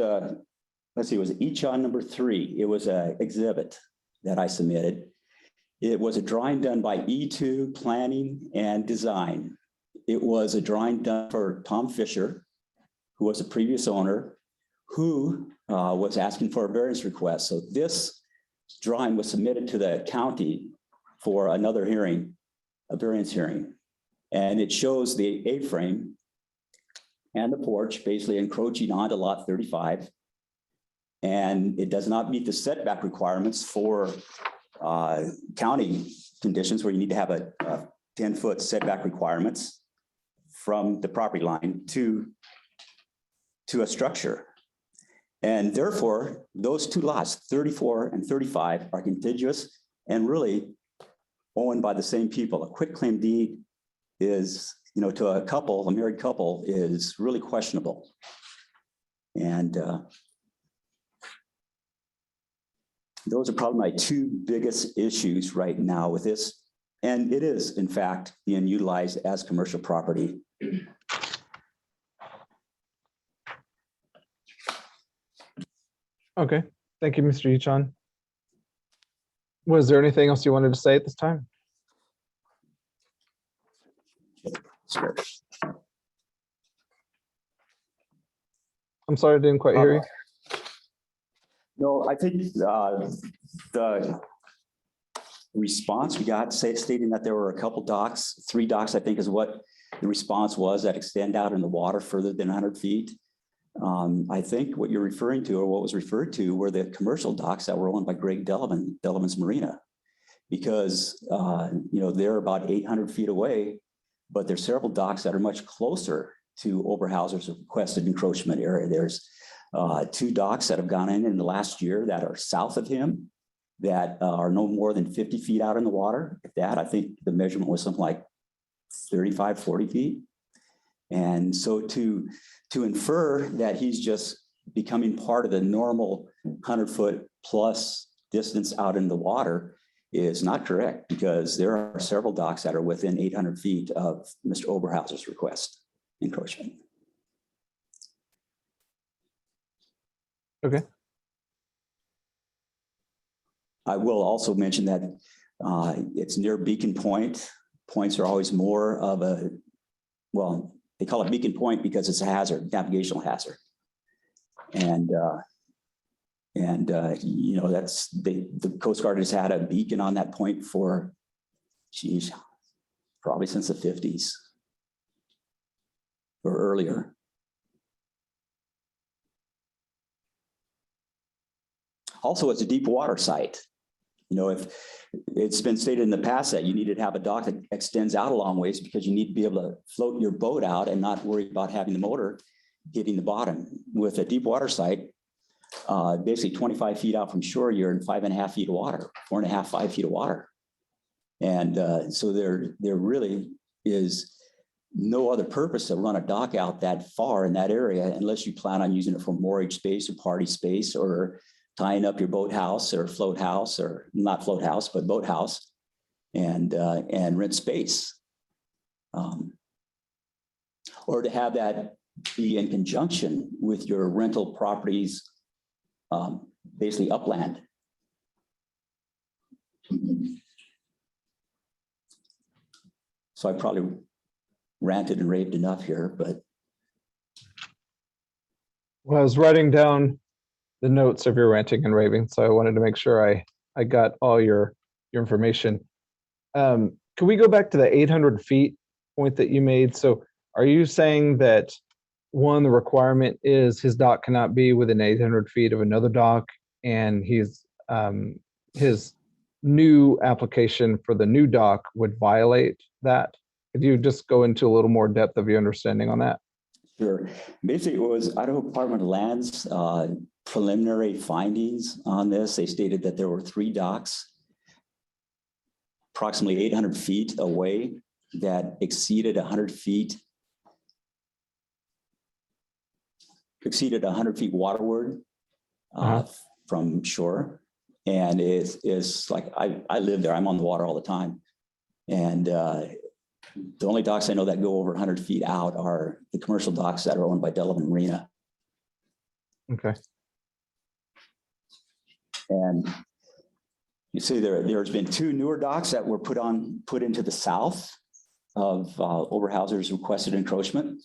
let's see, it was Echon number 3. It was an exhibit that I submitted. It was a drawing done by E2 Planning and Design. It was a drawing done for Tom Fisher, who was a previous owner, who was asking for a variance request. So this drawing was submitted to the county for another hearing, a variance hearing. And it shows the A-frame and the porch basically encroaching onto lot 35. And it does not meet the setback requirements for county conditions where you need to have a 10-foot setback requirements from the property line to a structure. And therefore, those two lots, 34 and 35, are contiguous and really owned by the same people. A quit claim deed is, to a couple, a married couple, is really questionable. And those are probably my two biggest issues right now with this. And it is, in fact, being utilized as commercial property. Okay, thank you, Mr. Echon. Was there anything else you wanted to say at this time? Sure. I'm sorry, I didn't quite hear you. No, I think the response we got stating that there were a couple docks, 3 docks, I think is what the response was, that extend out in the water further than 100 feet. I think what you're referring to, or what was referred to, were the commercial docks that were owned by Greg Delavan, Delavan's Marina, because they're about 800 feet away, but there's several docks that are much closer to Oberholzer's requested encroachment area. There's 2 docks that have gone in the last year that are south of him, that are no more than 50 feet out in the water. If that, I think the measurement was something like 35, 40 feet. And so to infer that he's just becoming part of the normal 100-foot plus distance out in the water is not correct, because there are several docks that are within 800 feet of Mr. Oberholzer's request encroachment. Okay. I will also mention that it's near Beacon Point. Points are always more of a, well, they call it Beacon Point because it's a hazard, navigational hazard. And that's the Coast Guard has had a beacon on that point for, geez, probably since the 50s or earlier. Also, it's a deep water site. If it's been stated in the past that you need to have a dock that extends out a long ways because you need to be able to float your boat out and not worry about having the motor hitting the bottom. With a deep water site, basically 25 feet out from shore, you're in 5.5 feet of water, 4.5, 5 feet of water. And so there really is no other purpose to run a dock out that far in that area unless you plan on using it for moorage space or party space, or tying up your boathouse or float house, or not float house, but boathouse, and rent space. Or to have that be in conjunction with your rental properties, basically upland. So I probably ranted and raved enough here, but Well, I was writing down the notes of your ranting and raving, so I wanted to make sure I got all your information. Can we go back to the 800 feet point that you made? So are you saying that one, the requirement is his dock cannot be within 800 feet of another dock, and his new application for the new dock would violate that? Could you just go into a little more depth of your understanding on that? sure. Basically, it was Idaho Department of Lands preliminary findings on this. They stated that there were 3 docks approximately 800 feet away that exceeded 100 feet waterward from shore. And it's like, I live there, I'm on the water all the time. And the only docks I know that go over 100 feet out are the commercial docks that are owned by Delavan Marina. Okay. And you see there's been 2 newer docks that were put into the south of Oberholzer's requested encroachment.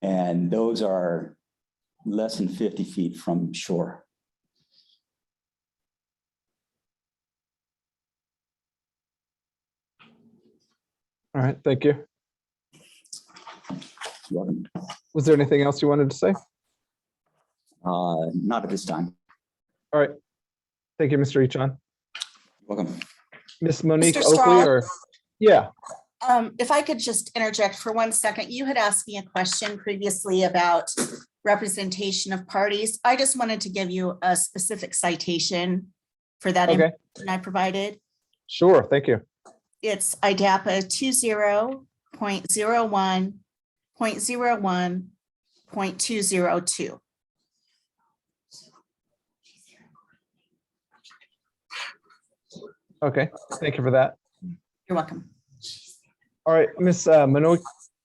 And those are less than 50 feet from shore. All right, thank you. You're welcome. Was there anything else you wanted to say? Not at this time. All right. Thank you, Mr. Echon. Welcome. Miss Monique Mr. Oakley, Straw? or yeah. If I could just interject for 1 second, you had asked me a question previously about representation of parties. I just wanted to give you a specific citation for that Okay. information I provided. Sure, thank you. It's IDAPA 20.01.01.202. Okay, thank you for that. You're welcome. All right, Miss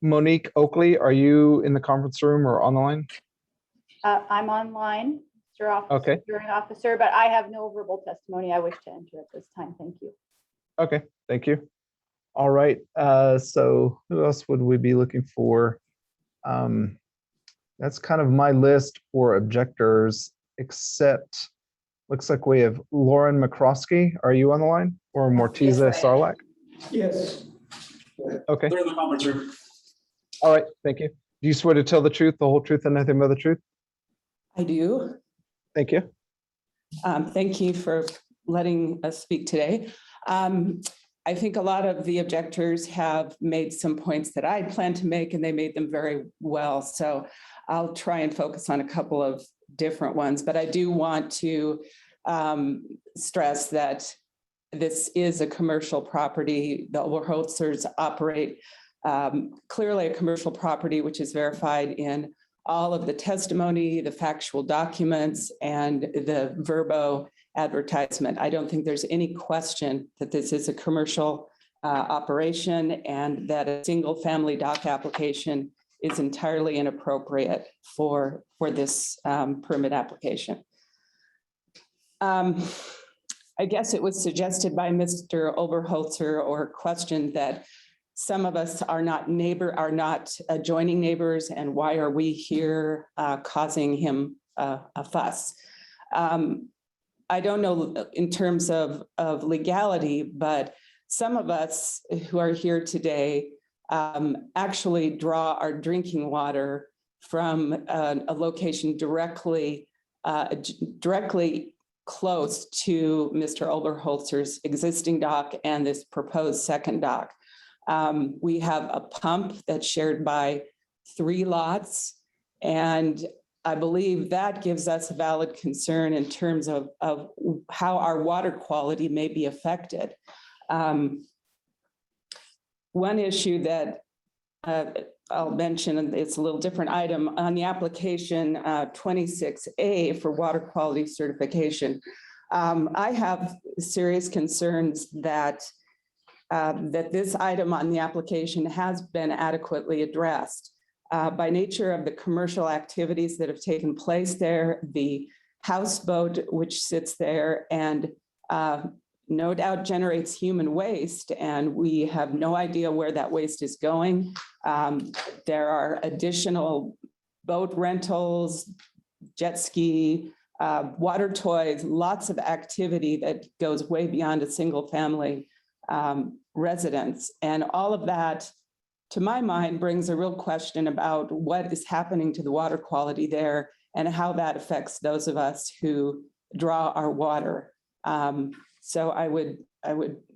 Monique Oakley, are you in the conference room or on the line? I'm online, Mr. Okay. Hearing Officer, but I have no verbal testimony I wish to enter at this time. Thank you. Okay, thank you. All right, so who else would we be looking for? That's kind of my list for objectors, except looks like we have Lauren McCroskey. Are you on the line? Or Mortiza Sarlacc? Yes. Okay, They're in the conference room. all right, thank you. Do you swear to tell the truth, the whole truth, and nothing but the truth? I do. Thank you. Thank you for letting us speak today. I think a lot of the objectors have made some points that I plan to make, and they made them very well. So I'll try and focus on a couple of different ones, but I do want to stress that this is a commercial property. The Oberholzers operate clearly a commercial property, which is verified in all of the testimony, the factual documents, and the verbo advertisement. I don't think there's any question that this is a commercial operation and that a single family dock application is entirely inappropriate for this permit application. I guess it was suggested by Mr. Oberholzer or questioned that some of us are not adjoining neighbors, and why are we here causing him a fuss? I don't know in terms of legality, but some of us who are here today actually draw our drinking water from a location directly close to Mr. Oberholzer's existing dock and this proposed second dock. We have a pump that's shared by 3 lots, and I believe that gives us a valid concern in terms of how our water quality may be affected. One issue that I'll mention, and it's a little different item, on the application 26A for water quality certification. I have serious concerns that this item on the application has been adequately addressed. By nature of the commercial activities that have taken place there, the houseboat which sits there, and no doubt generates human waste, and we have no idea where that waste is going. There are additional boat rentals, jet ski, water toys, lots of activity that goes way beyond a single family residence. And all of that, to my mind, brings a real question about what is happening to the water quality there and how that affects those of us who draw our water. So I would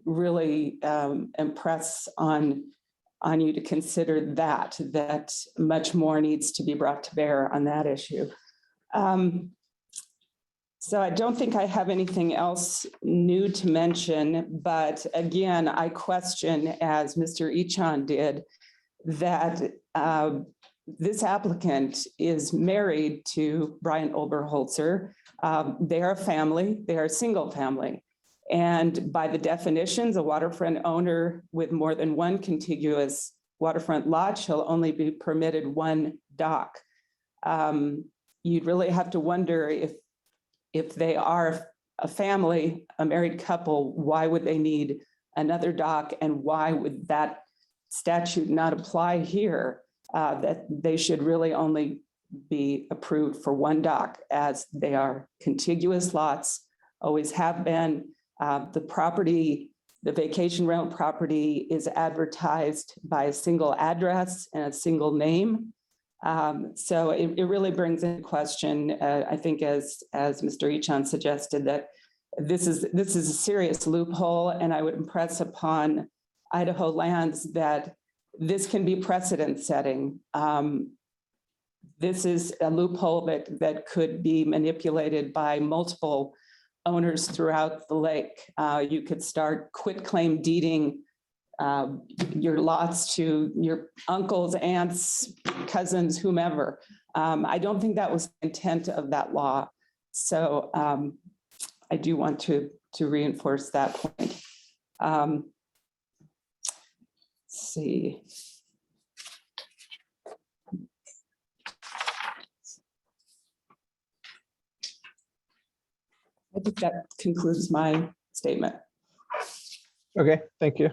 really impress on you to consider that much more needs to be brought to bear on that issue. So I don't think I have anything else new to mention, but again, I question, as Mr. Echan did, that this applicant is married to Brian Oberholzer. They are a family, they are a single family. And by the definitions, a waterfront owner with more than one contiguous waterfront lot shall only be permitted one dock. You'd really have to wonder if they are a family, a married couple, why would they need another dock, and why would that statute not apply here? That they should really only be approved for one dock, as they are contiguous lots, always have been. The property, the vacation rental property, is advertised by a single address and a single name. So it really brings into question, I think, as Mr. Echan suggested, that this is a serious loophole, and I would impress upon Idaho Lands that this can be precedent setting. This is a loophole that could be manipulated by multiple owners throughout the lake. You could start quitclaim deeding your lots to your uncles, aunts, cousins, whomever. I don't think that was the intent of that law. So I do want to reinforce that point. Let's see. I think that concludes my statement. Okay, thank you.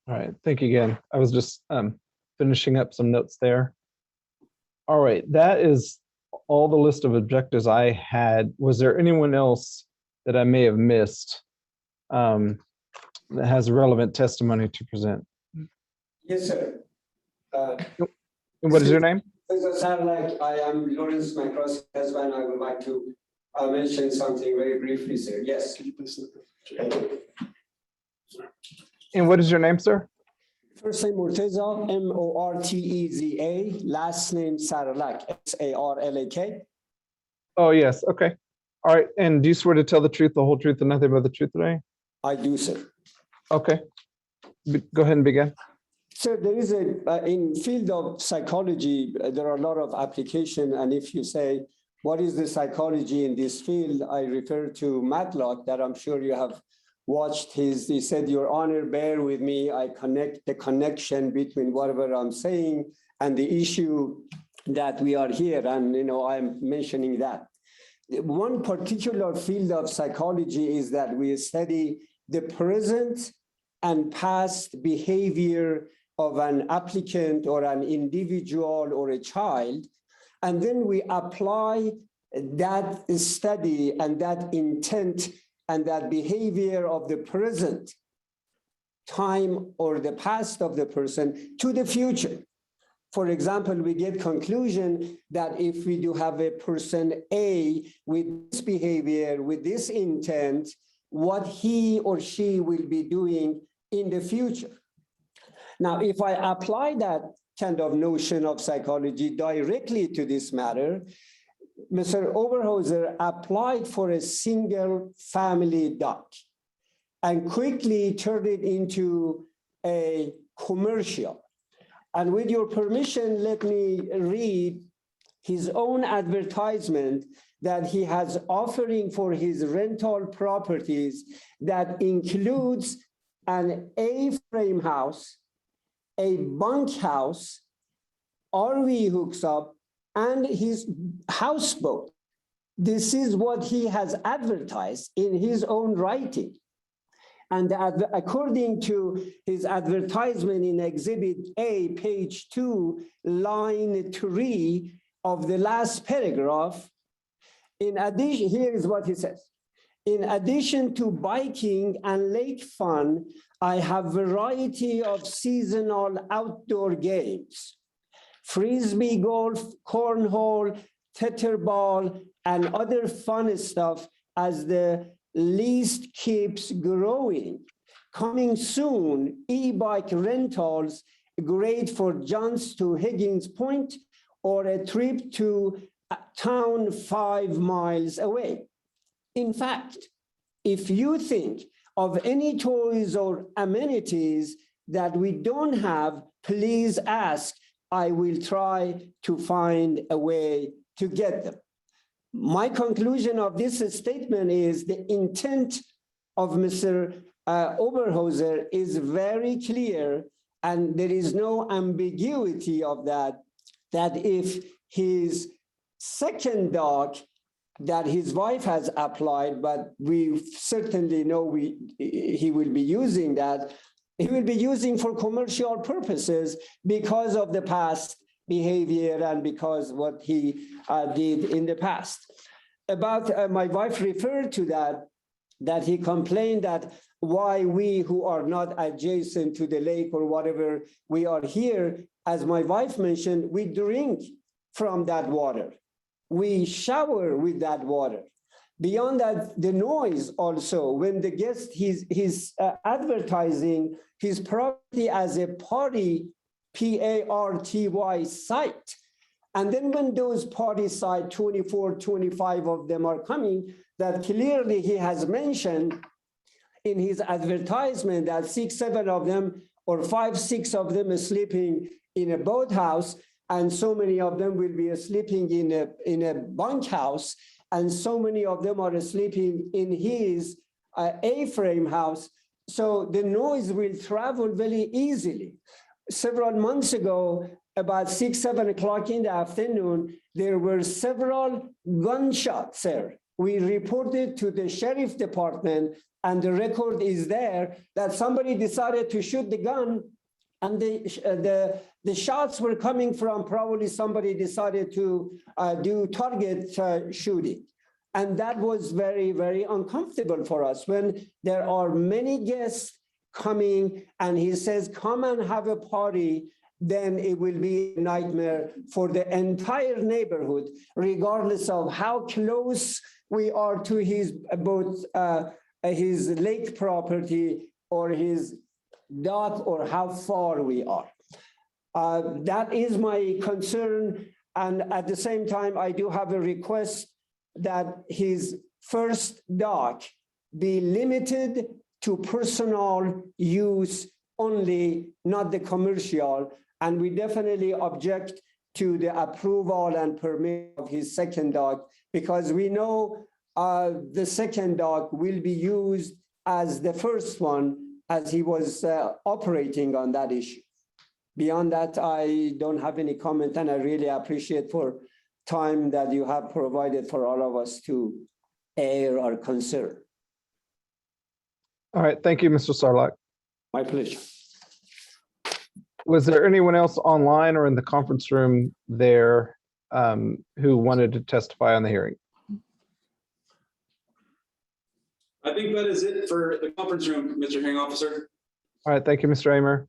All right, thank you again. I was just finishing up some notes there. All right, that is all the list of objectives I had. Was there anyone else that I may have missed that has relevant testimony to present? Yes, sir. And what is your name? I am Lawrence Macross' husband. I would like to mention something very briefly, sir. Yes. Could you please look at And what is your name, sir? First name Murteza, M-O-R-T-E-Z-A. Last name Sarlak, S-A-R-L-A-K. Oh, yes. Okay. All right. And do you swear to tell the truth, the whole truth, and nothing but the truth today? I do, sir. Okay. Go ahead and begin. So there is in field of psychology, there are a lot of application. And if you say, what is the psychology in this field? I refer to Matlock, that I'm sure you have watched he said, Your Honor, bear with me. I connect the connection between whatever I'm saying and the issue that we are here. And, I'm mentioning that. One particular field of psychology is that we study the present and past behavior of an applicant or an individual or a child. And then we apply that study and that intent and that behavior of the present time or the past of the person to the future. For example, we get conclusion that if we do have a person A with this behavior, with this intent, what he or she will be doing in the future. Now, if I apply that kind of notion of psychology directly to this matter, Mr. Oberholzer applied for a single family dock and quickly turned it into a commercial. And with your permission, let me read his own advertisement that he has offering for his rental properties that includes an A-frame house, a bunkhouse, RV hooks up, and his houseboat. This is what he has advertised in his own writing. And according to his advertisement in Exhibit A, page 2, line 3 of the last paragraph, in addition, here is what he says. In addition to biking and lake fun, I have variety of seasonal outdoor games. Frisbee golf, cornhole, tetherball, and other fun stuff as the list keeps growing. Coming soon, e-bike rentals, great for jaunts to Higgins Point or a trip to a town 5 miles away. In fact, if you think of any toys or amenities that we don't have, please ask. I will try to find a way to get them. My conclusion of this statement is the intent of Mr. Oberholzer is very clear, and there is no ambiguity of that, that if his second dock that his wife has applied, but we certainly know he will be using that, he will be using for commercial purposes because of the past behavior and because what he did in the past. About my wife referred to that he complained that why we who are not adjacent to the lake or whatever, we are here. As my wife mentioned, we drink from that water. We shower with that water. Beyond that, the noise also, when the guest, he's advertising his property as a party, P-A-R-T-Y site. And then when those party site, 24, 25 of them are coming, that clearly he has mentioned in his advertisement that 6, 7 of them or 5, 6 of them are sleeping in a boathouse, and so many of them will be sleeping in a bunkhouse, and so many of them are sleeping in his A-frame house. So the noise will travel very easily. Several months ago, about 6, 7 o'clock in the afternoon, there were several gunshots there. We reported to the sheriff department, and the record is there that somebody decided to shoot the gun, and the shots were coming from probably somebody decided to do target shooting. And that was very, very uncomfortable for us when there are many guests coming and he says, come and have a party, then it will be a nightmare for the entire neighborhood, regardless of how close we are to his boat, his lake property or his dock, or how far we are. That is my concern. And at the same time, I do have a request that his first dock be limited to personal use only, not the commercial. And we definitely object to the approval and permit of his second dock, because we know the second dock will be used as the first one, as he was operating on that issue. Beyond that, I don't have any comment, and I really appreciate for time that you have provided for all of us to air our concern. All right, thank you, Mr. Sarlach. My pleasure. Was there anyone else online or in the conference room there who wanted to testify on the hearing? I think that is it for the conference room, Mr. Hearing Officer. All right, thank you, Mr. Amer.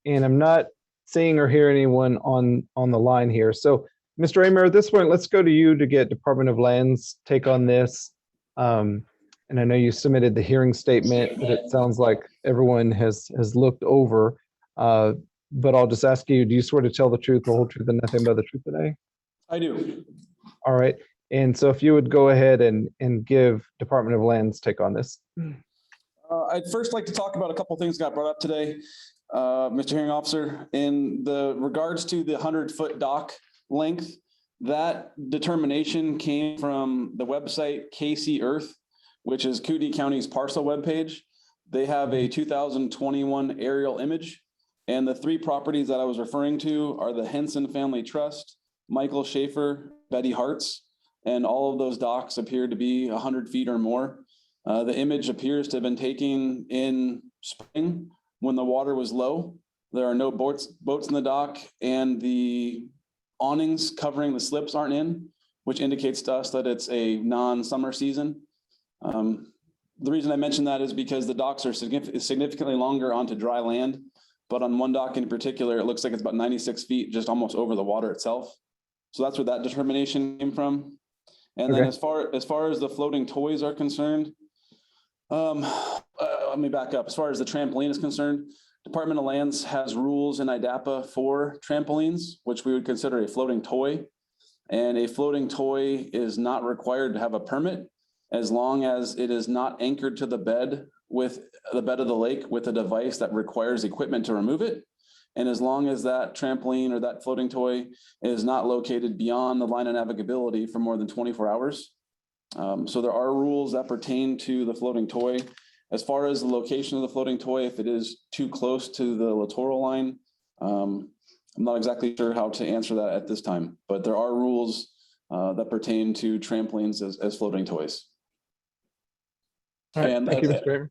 And I'm not seeing or hearing anyone on the line here. So, Mr. Amer, at this point, let's go to you to get Department of Land's take on this. And I know you submitted the hearing statement that it sounds like everyone has looked over. But I'll just ask you, do you swear to tell the truth, the whole truth, and nothing but the truth today? I do. All right. And so if you would go ahead and give Department of Land's take on this. I'd first like to talk about a couple things that got brought up today, Mr. Hearing Officer. In the regards to the 100-foot dock length, that determination came from the website KC Earth, which is Kootenai County's parcel webpage. They have a 2021 aerial image And the three properties that I was referring to are the Henson Family Trust, Michael Schaefer, Betty Hart's, and all of those docks appear to be 100 feet or more. The image appears to have been taken in spring when the water was low. There are no boats in the dock, and the awnings covering the slips aren't in, which indicates to us that it's a non-summer season. The reason I mention that is because the docks are significantly longer onto dry land, but on one dock in particular, it looks like it's about 96 feet, just almost over the water itself. So that's where that determination came from. And then as far as the floating toys are concerned, let me back up. As far as the trampoline is concerned, Department of Lands has rules in IDAPA for trampolines, which we would consider a floating toy. And a floating toy is not required to have a permit as long as it is not anchored to the bed of the lake with a device that requires equipment to remove it. And as long as that trampoline or that floating toy is not located beyond the line of navigability for more than 24 hours. So there are rules that pertain to the floating toy. As far as the location of the floating toy, if it is too close to the littoral line, I'm not exactly sure how to answer that at this time, but there are rules that pertain to trampolines as floating toys. All right, thank you, Mr. Draper.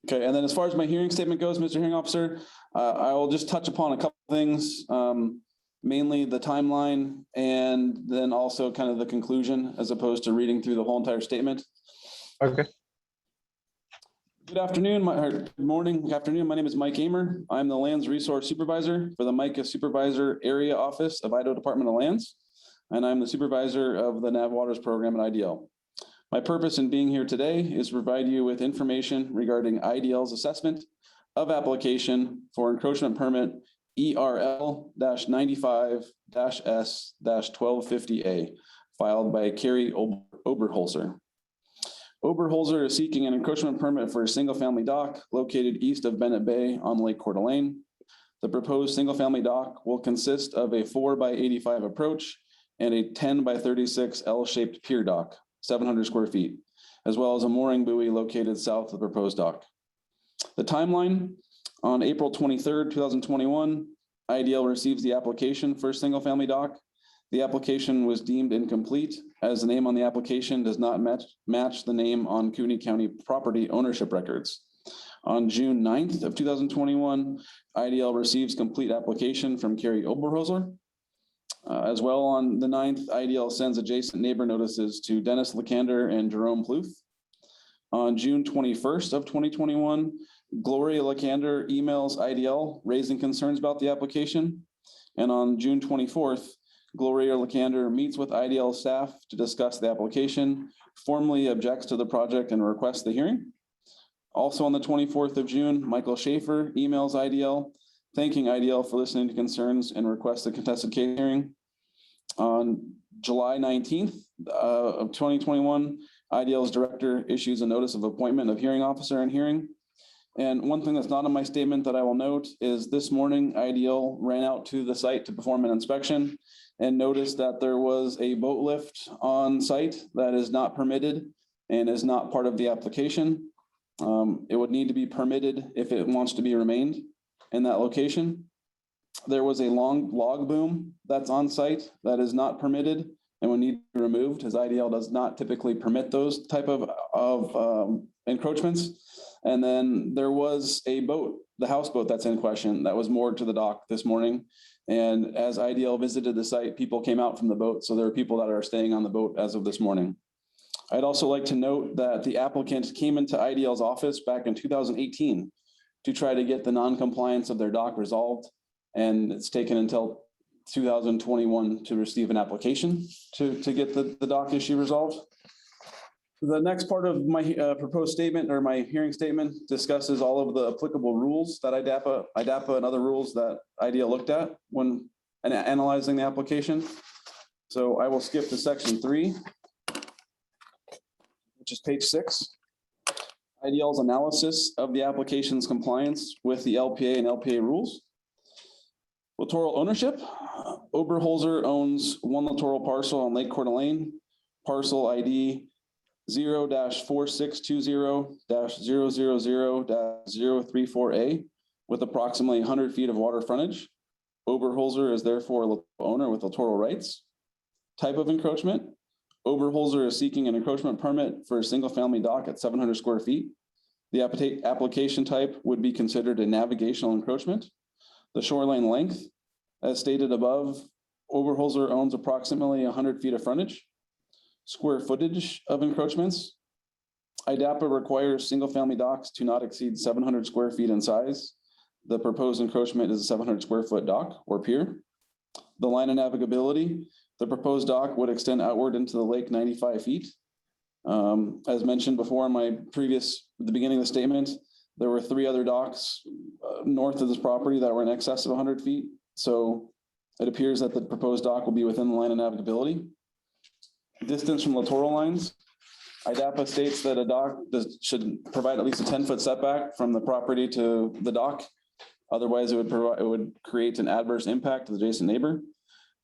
Okay, and then as far as my hearing statement goes, Mr. Hearing Officer, I will just touch upon a couple things, mainly the timeline and then also kind of the conclusion as opposed to reading through the whole entire statement. Okay. Good afternoon, good morning, good afternoon. My name is Mike Amer. I'm the Lands Resource Supervisor for the MICA Supervisor Area Office of Idaho Department of Lands, and I'm the supervisor of the Nav Waters program at IDL. My purpose in being here today is to provide you with information regarding IDL's assessment of application for encroachment permit ERL-95-S-1250A filed by Cari Oberholzer. Oberholzer is seeking an encroachment permit for a single-family dock located east of Bennett Bay on Lake Coeur d'Alene. The proposed single-family dock will consist of a 4x85 approach and a 10x36 L-shaped pier dock, 700 square feet, as well as a mooring buoy located south of the proposed dock. The timeline: on April 23rd, 2021, IDL receives the application for a single-family dock. The application was deemed incomplete as the name on the application does not match the name on Cooney County property ownership records. On June 9th of 2021, IDL receives complete application from Cari Oberholzer. As well, on the 9th, IDL sends adjacent neighbor notices to Dennis Lakander and Jerome Pluth. On June 21st of 2021, Gloria Lakander emails IDL raising concerns about the application. And on June 24th, Gloria Lakander meets with IDL staff to discuss the application, formally objects to the project and requests the hearing. Also on the 24th of June, Michael Schaefer emails IDL, thanking IDL for listening to concerns and requests a contested case hearing. On July 19th of 2021, IDL's director issues a notice of appointment of hearing officer and hearing. And one thing that's not in my statement that I will note is this morning, IDL ran out to the site to perform an inspection and noticed that there was a boat lift on site that is not permitted and is not part of the application. It would need to be permitted if it wants to be remained in that location. There was a long log boom that's on site that is not permitted and would need to be removed, as IDL does not typically permit those type of encroachments. And then there was a boat, the houseboat that's in question, that was moored to the dock this morning. And as IDL visited the site, people came out from the boat. So there are people that are staying on the boat as of this morning. I'd also like to note that the applicant came into IDL's office back in 2018 to try to get the non-compliance of their dock resolved. And it's taken until 2021 to receive an application to get the dock issue resolved. The next part of my proposed statement or my hearing statement discusses all of the applicable rules that IDAPA and other rules that IDL looked at when analyzing the application. So I will skip to section 3, which is page 6. IDL's analysis of the application's compliance with the LPA and LPA rules. Littoral ownership. Oberholzer owns one littoral parcel on Lake Coeur d'Alene, parcel ID 0-4620-000-034A, with approximately 100 feet of water frontage. Oberholzer is therefore a owner with littoral rights. Type of encroachment. Oberholzer is seeking an encroachment permit for a single-family dock at 700 square feet. The application type would be considered a navigational encroachment. The shoreline length, as stated above, Oberholzer owns approximately 100 feet of frontage. Square footage of encroachments. IDAPA requires single-family docks to not exceed 700 square feet in size. The proposed encroachment is a 700 square foot dock or pier. The line of navigability, the proposed dock would extend outward into the lake 95 feet. As mentioned before in the beginning of the statement, there were 3 other docks north of this property that were in excess of 100 feet. So it appears that the proposed dock will be within the line of navigability. Distance from littoral lines. IDAPA states that a dock should provide at least a 10-foot setback from the property to the dock. Otherwise, it would create an adverse impact to the adjacent neighbor.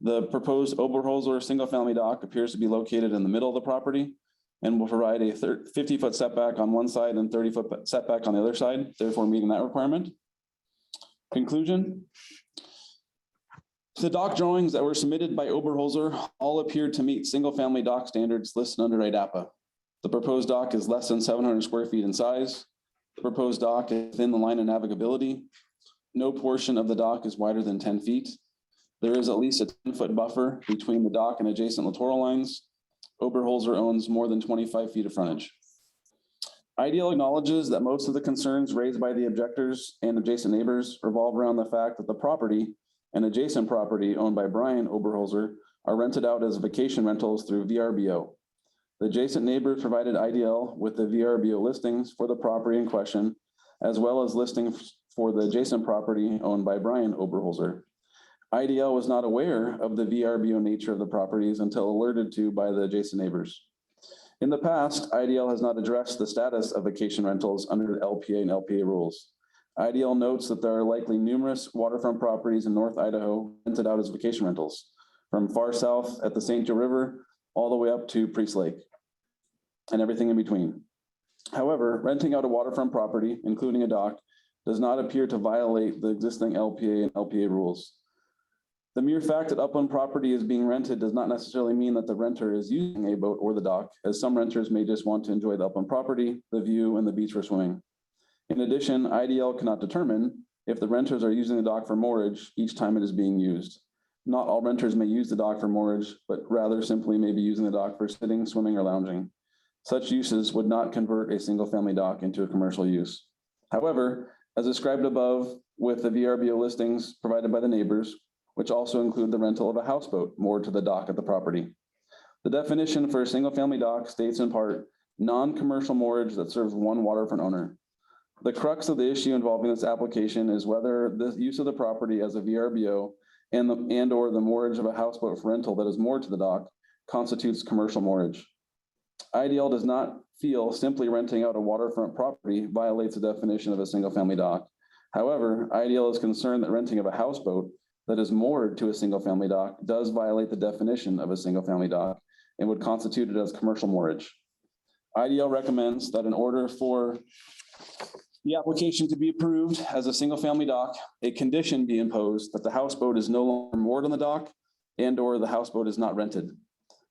The proposed Oberholzer single-family dock appears to be located in the middle of the property and will provide a 50-foot setback on one side and 30-foot setback on the other side, therefore meeting that requirement. Conclusion. The dock drawings that were submitted by Oberholzer all appeared to meet single-family dock standards listed under IDAPA. The proposed dock is less than 700 square feet in size. The proposed dock is within the line of navigability. No portion of the dock is wider than 10 feet. There is at least a 10-foot buffer between the dock and adjacent littoral lines. Oberholzer owns more than 25 feet of frontage. IDL acknowledges that most of the concerns raised by the objectors and adjacent neighbors revolve around the fact that the property and adjacent property owned by Brian Oberholzer are rented out as vacation rentals through VRBO. The adjacent neighbors provided IDL with the VRBO listings for the property in question, as well as listings for the adjacent property owned by Brian Oberholzer. IDL was not aware of the VRBO nature of the properties until alerted to by the adjacent neighbors. In the past, IDL has not addressed the status of vacation rentals under the LPA and LPA rules. IDL notes that there are likely numerous waterfront properties in North Idaho rented out as vacation rentals, from far south at the St. Joe River all the way up to Priest Lake and everything in between. However, renting out a waterfront property, including a dock, does not appear to violate the existing LPA and LPA rules. The mere fact that upland property is being rented does not necessarily mean that the renter is using a boat or the dock, as some renters may just want to enjoy the upland property, the view, and the beach for swimming. In addition, IDL cannot determine if the renters are using the dock for moorage each time it is being used. Not all renters may use the dock for moorage, but rather simply may be using the dock for sitting, swimming, or lounging. Such uses would not convert a single-family dock into a commercial use. However, as described above with the VRBO listings provided by the neighbors, which also include the rental of a houseboat moored to the dock at the property. The definition for a single-family dock states in part, non-commercial moorage that serves one waterfront owner. The crux of the issue involving this application is whether the use of the property as a VRBO and or the moorage of a houseboat for rental that is moored to the dock constitutes commercial moorage. IDL does not feel simply renting out a waterfront property violates the definition of a single-family dock. However, IDL is concerned that renting of a houseboat that is moored to a single-family dock does violate the definition of a single-family dock and would constitute it as commercial moorage. IDL recommends that in order for the application to be approved as a single-family dock, a condition be imposed that the houseboat is no longer moored on the dock and or the houseboat is not rented.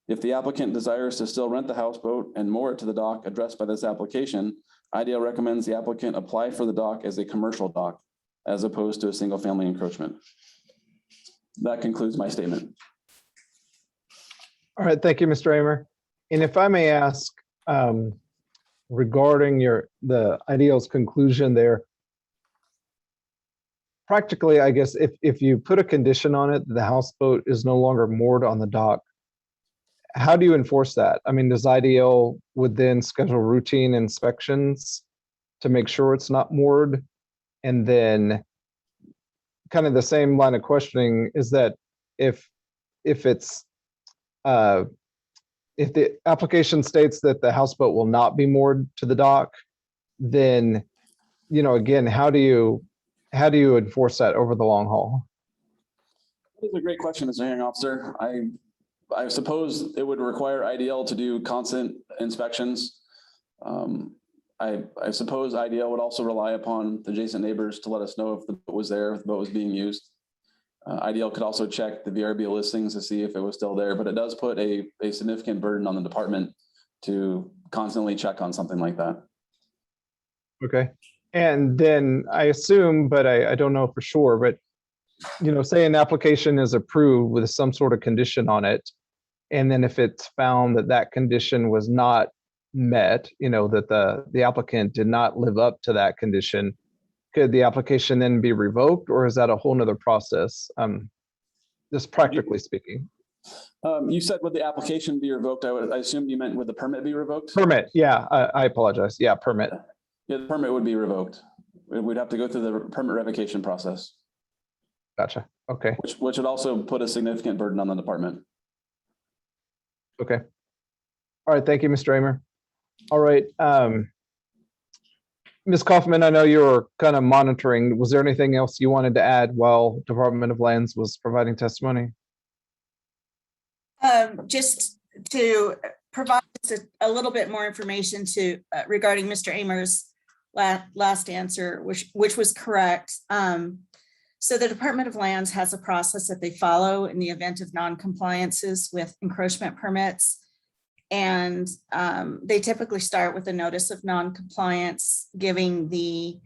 If the applicant desires to still rent the houseboat and moor it to the dock addressed by this application, IDL recommends the applicant apply for the dock as a commercial dock as opposed to a single-family encroachment. That concludes my statement. All right, thank you, Mr. Amer. And if I may ask, regarding the IDL's conclusion there, practically, I guess, if you put a condition on it, the houseboat is no longer moored on the dock, how do you enforce that? I mean, does IDL would then schedule routine inspections to make sure it's not moored? And then kind of the same line of questioning is that if the application states that the houseboat will not be moored to the dock, then, again, how do you enforce that over the long haul? That's a great question, Mr. Hearing Officer. I suppose it would require IDL to do constant inspections. I suppose IDL would also rely upon the adjacent neighbors to let us know if the boat was there, if the boat was being used. IDL could also check the VRB listings to see if it was still there, but it does put a significant burden on the department to constantly check on something like that. Okay. And then I assume, but I don't know for sure, but say an application is approved with some sort of condition on it, and then if it's found that that condition was not met, that the applicant did not live up to that condition, could the application then be revoked, or is that a whole nother process? Just practically speaking. You said would the application be revoked? I assumed you meant would the permit be revoked? Permit, yeah, I apologize. Yeah, permit. Yeah, the permit would be revoked. We'd have to go through the permit revocation process. Gotcha. Okay. Which would also put a significant burden on the department. Okay. All right. Thank you, Mr. Amer. All right. Ms. Kaufman, I know you were kind of monitoring. Was there anything else you wanted to add while Department of Lands was providing testimony? Just to provide a little bit more information regarding Mr. Amer's last answer, which was correct. So the Department of Lands has a process that they follow in the event of non-compliances with encroachment permits. And they typically start with a notice of non-compliance, giving the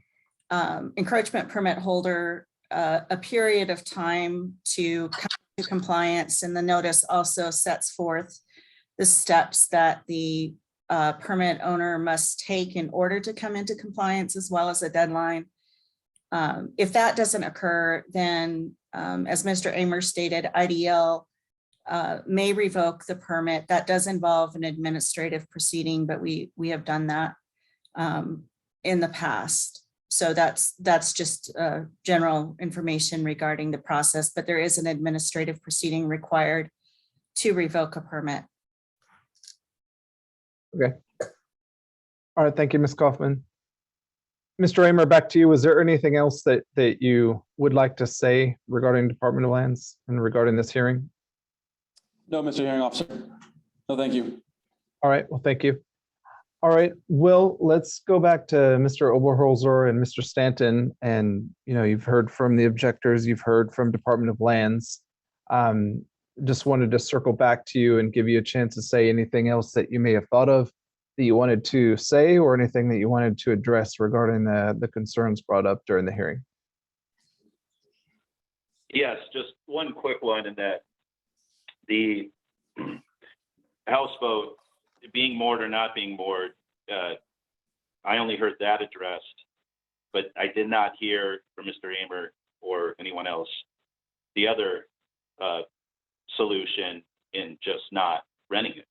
encroachment permit holder a period of time to come to compliance. And the notice also sets forth the steps that the permit owner must take in order to come into compliance, as well as a deadline. If that doesn't occur, then as Mr. Amer stated, IDL may revoke the permit. That does involve an administrative proceeding, but we have done that in the past. So that's just general information regarding the process, but there is an administrative proceeding required to revoke a permit. Okay. All right. Thank you, Ms. Kaufman. Mr. Amer, back to you. Was there anything else that you would like to say regarding Department of Lands and regarding this hearing? No, Mr. Hearing Officer. No, thank you. All right. Well, thank you. All right. Well, let's go back to Mr. Oberholzer and Mr. Stanton. And, you've heard from the objectors, you've heard from Department of Lands. Just wanted to circle back to you and give you a chance to say anything else that you may have thought of that you wanted to say, or anything that you wanted to address regarding the concerns brought up during the hearing. Yes, just one quick one, in that the houseboat being moored or not being moored, I only heard that addressed, but I did not hear from Mr. Amer or anyone else the other solution in just not renting it.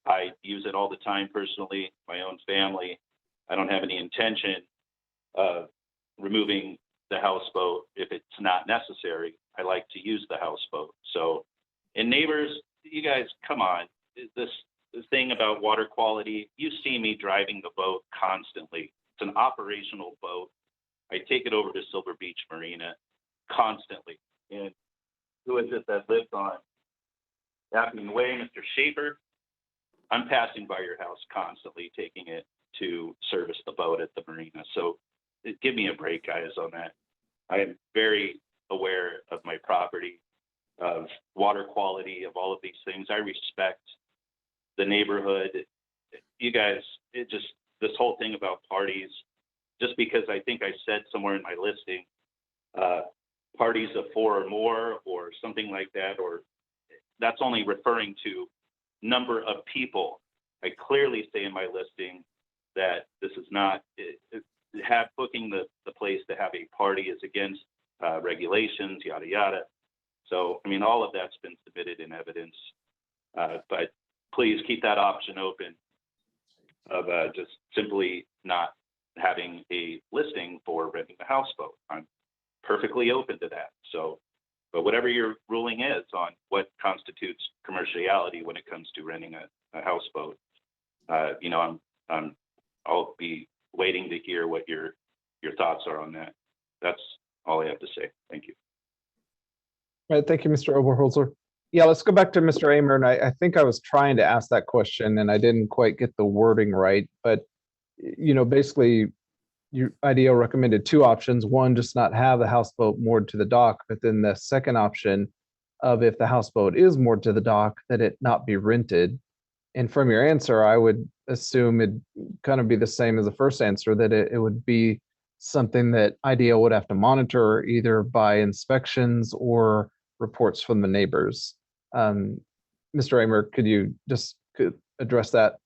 I use it all the time personally, my own family. I don't have any intention of removing the houseboat if it's not necessary. I like to use the houseboat. So, and neighbors, you guys, come on. This thing about water quality, you see me driving the boat constantly. It's an operational boat. I take it over to Silver Beach Marina constantly. And who is it that lives on Appling Way, Mr. Schaefer? I'm passing by your house constantly, taking it to service the boat at the marina. So give me a break, guys, on that. I am very aware of my property, of water quality, of all of these things. I respect the neighborhood. You guys, this whole thing about parties, just because I think I said somewhere in my listing, parties of 4 or more, or something like that, or that's only referring to number of people. I clearly say in my listing that this is not, booking the place to have a party is against regulations, yada, yada. So, I mean, all of that's been submitted in evidence, but please keep that option open of just simply not having a listing for renting a houseboat. I'm perfectly open to that. So, but whatever your ruling is on what constitutes commerciality when it comes to renting a houseboat, I'll be waiting to hear what your thoughts are on that. That's all I have to say. Thank you. All right, thank you, Mr. Oberholzer. Yeah, let's go back to Mr. Amer. And I think I was trying to ask that question and I didn't quite get the wording right, but basically your IDO recommended two options. One, just not have the houseboat moored to the dock, but then the second option of if the houseboat is moored to the dock, that it not be rented. And from your answer, I would assume it'd kind of be the same as the first answer, that it would be something that IDO would have to monitor either by inspections or reports from the neighbors. Mr. Amer, could you just address that?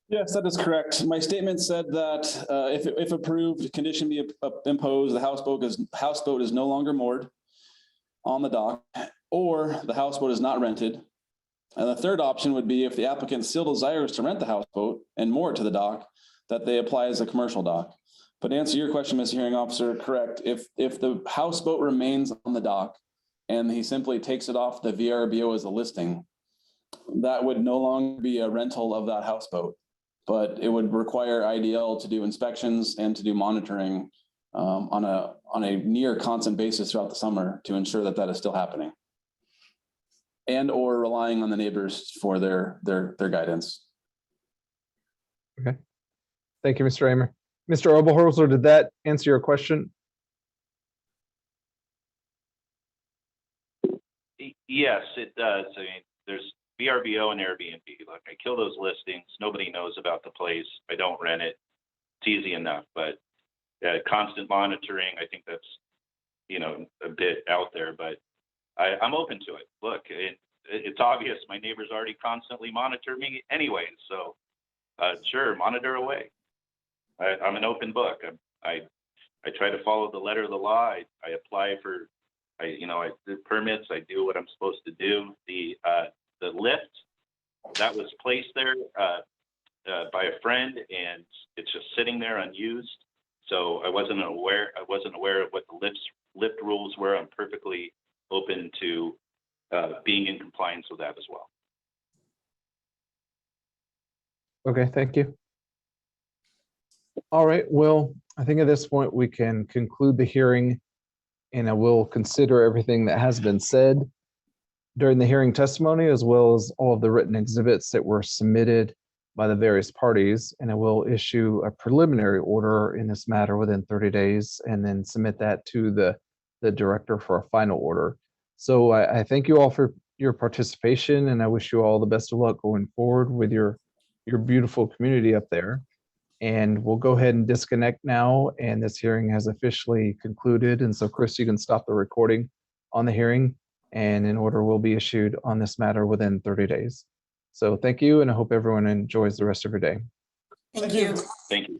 Yes, that is correct. My statement said that if approved, a condition be imposed, the houseboat is no longer moored on the dock, or the houseboat is not rented. And the third option would be if the applicant still desires to rent the houseboat and moor it to the dock, that they apply as a commercial dock. But to answer your question, Mr. Hearing Officer, correct. If the houseboat remains on the dock and he simply takes it off the VRBO as a listing, that would no longer be a rental of that houseboat. But it would require IDL to do inspections and to do monitoring on a near constant basis throughout the summer to ensure that that is still happening. And or relying on the neighbors for their guidance. Okay. Thank you, Mr. Amer. Mr. Oberholzer, did that answer your question? Yes, it does. I mean, there's VRBO and Airbnb. Look, I kill those listings. Nobody knows about the place. I don't rent it. It's easy enough, but constant monitoring, I think that's, a bit out there, but I'm open to it. Look, it's obvious my neighbors already constantly monitor me anyway. So sure, monitor away. I'm an open book. I try to follow the letter of the law. I apply for, I do permits. I do what I'm supposed to do. The lift that was placed there by a friend, and it's just sitting there unused. So I wasn't aware of what the lift rules were. I'm perfectly open to being in compliance with that as well. Okay, thank you. All right, well, I think at this point we can conclude the hearing, and I will consider everything that has been said during the hearing testimony, as well as all of the written exhibits that were submitted by the various parties, and I will issue a preliminary order in this matter within 30 days, and then submit that to the director for a final order. So I thank you all for your participation, and I wish you all the best of luck going forward with your beautiful community up there. And we'll go ahead and disconnect now, and this hearing has officially concluded. And so Chris, you can stop the recording on the hearing, and an order will be issued on this matter within 30 days. So thank you, and I hope everyone enjoys the rest of your day. Thank you. Thank you.